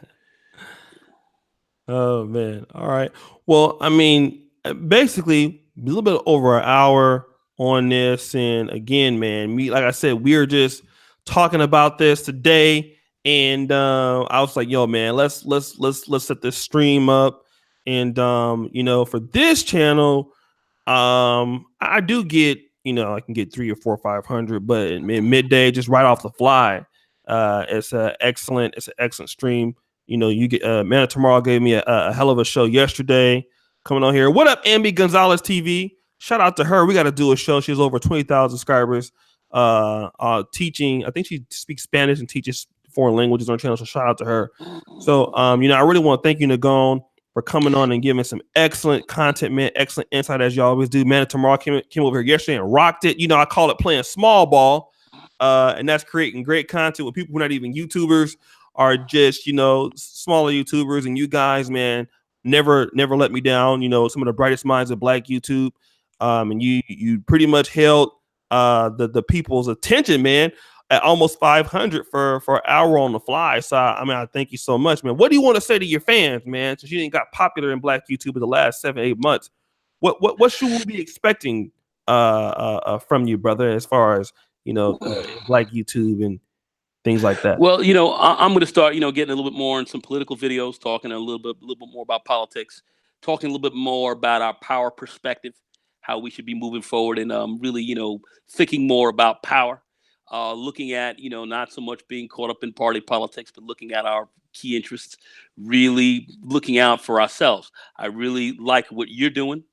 Oh man. All right. Well, I mean, basically a little bit over an hour on this. And again, man, like I said, we are just talking about this today. And I was like, yo, man, let's set this stream up. And for this channel, I do get, I can get 3 or 4 or 500, but in midday, just right off the fly, it's an excellent stream. You get Man Tomorrow gave me a hell of a show yesterday coming on here. What up, Ambi Gonzalez TV? Shout out to her. We got to do a show. She has over 20,000 subscribers. Teaching. I think she speaks Spanish and teaches foreign languages on her channel. So shout out to her. So I really want to thank you, Nagone, for coming on and giving some excellent content, man. Excellent insight, as you always do. Man Tomorrow came over here yesterday and rocked it. I call it playing small ball. And that's creating great content with people who are not even YouTubers, are just smaller YouTubers. And you guys, man, never let me down. Some of the brightest minds of Black YouTube. And you pretty much held the people's attention, man. at almost 500 for an hour on the fly. So I mean, I thank you so much, man. What do you want to say to your fans, man? Since you didn't got popular in Black YouTube in the last 7-8 months, what should we be expecting from you, brother, as far as Black YouTube and things like that? Well, I'm going to start, getting a little bit more in some political videos, talking a little bit more about politics, talking a little bit more about our power perspective, how we should be moving forward, and really, thinking more about power, looking at, not so much being caught up in party politics, but looking at our key interests, really looking out for ourselves. I really like what you're doing,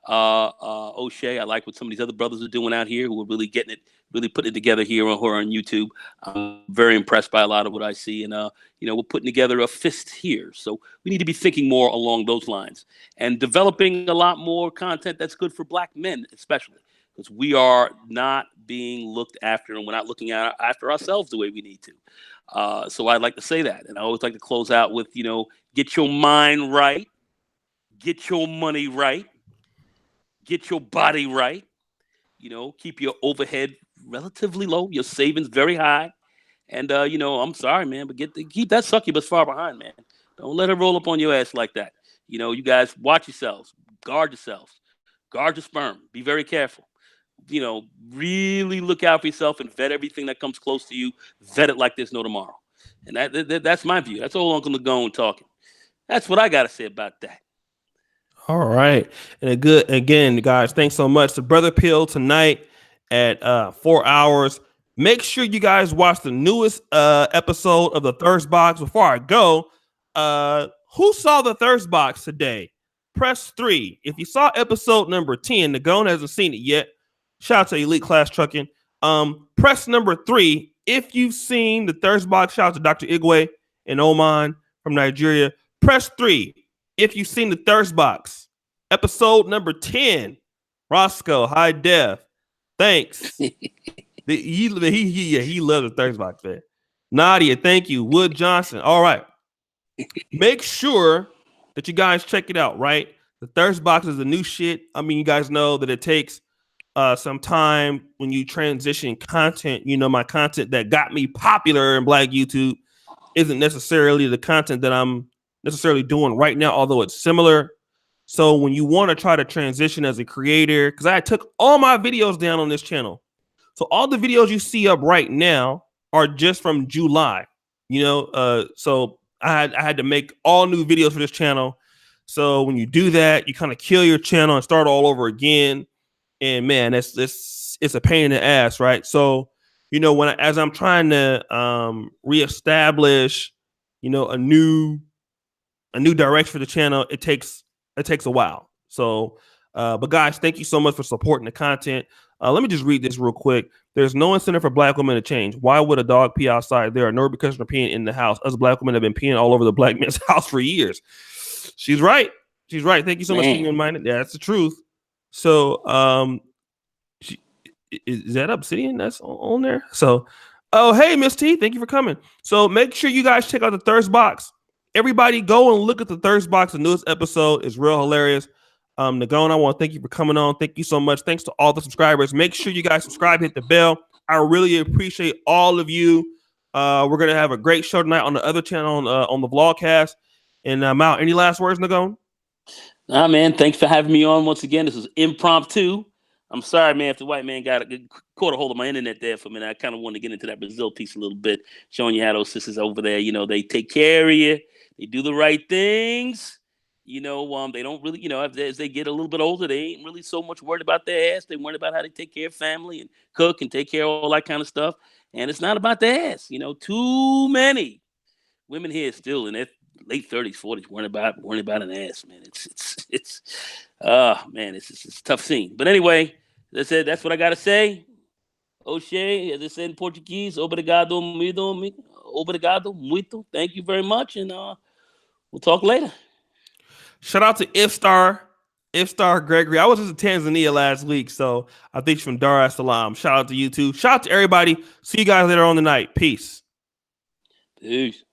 O'Shea. I like what some of these other brothers are doing out here who are really getting it, really putting it together here on YouTube. I'm very impressed by a lot of what I see, and we're putting together a fist here. So we need to be thinking more along those lines and developing a lot more content that's good for Black men, especially because we are not being looked after, and we're not looking after ourselves the way we need to. So I'd like to say that, and I always like to close out with, get your mind right, get your money right, get your body right. Keep your overhead relatively low, your savings very high. And I'm sorry, man, but keep that succubus far behind, man. Don't let her roll up on your ass like that. You guys watch yourselves, guard your sperm, be very careful. Really look out for yourself and vet everything that comes close to you. Vet it like there's no tomorrow. And that's my view. That's old Uncle Nagone talking. That's what I got to say about that. All right. And again, guys, thanks so much. The Brother Pill tonight at 4 hours. Make sure you guys watch the newest episode of the Thirst Box. Before I go, who saw the Thirst Box today? Press 3. If you saw episode number 10, Nagone hasn't seen it yet. Shout out to Elite Class Trucking. Press number 3 if you've seen the Thirst Box. Shout out to Dr. Igwe and Oman from Nigeria. Press 3 if you've seen the Thirst Box, episode number 10, Roscoe, High Def. Thanks. he loves the Thirst Box, man. Nadia, thank you. Wood Johnson. All right. Make sure that you guys check it out, right? The Thirst Box is the new shit. I mean, you guys know that it takes some time when you transition content. My content that got me popular in Black YouTube isn't necessarily the content that I'm necessarily doing right now, although it's similar. So when you want to try to transition as a creator, because I took all my videos down on this channel. So all the videos you see up right now are just from July, so I had to make all new videos for this channel. So when you do that, you kind of kill your channel and start all over again. And man, it's a pain in the ass, right? So, as I'm trying to reestablish, a new direction for the channel, it takes a while. So, but guys, thank you so much for supporting the content. Let me just read this real quick. There's no incentive for Black women to change. Why would a dog pee outside? There are no repercussions for peeing in the house. Us Black women have been peeing all over the Black man's house for years. She's right. Thank you so much for being reminded. Yeah, that's the truth. So, is that Obsidian that's on there? So, oh, hey, Miss T, thank you for coming. So make sure you guys check out the Thirst Box. Everybody go and look at the Thirst Box. The newest episode is real hilarious. Nagone, I want to thank you for coming on. Thank you so much. Thanks to all the subscribers. Make sure you guys subscribe, hit the bell. I really appreciate all of you. We're going to have a great show tonight on the other channel on the vlogcast. And I'm out. Any last words, Nagone? Nah, man. Thanks for having me on once again. This is impromptu. I'm sorry, man, if the white man caught a hold of my internet there for a minute. I kind of wanted to get into that Brazil piece a little bit, showing you how those sisters over there, they take care of you. They do the right things. They don't really, as they get a little bit older, they ain't really so much worried about their ass. They worried about how they take care of family and cook and take care of all that kind of stuff. And it's not about their ass. Too many women here still in their late 30s, 40s worrying about an ass, man. It's a tough scene. But anyway, that's what I got to say. O'Shea, as I said in Portuguese, obrigado muito. Thank you very much. And we'll talk later. Shout out to Ifstar Gregory. I was just in Tanzania last week, so I think she's from Dar es Salaam. Shout out to you too. Shout out to everybody. See you guys later on tonight. Peace. Peace.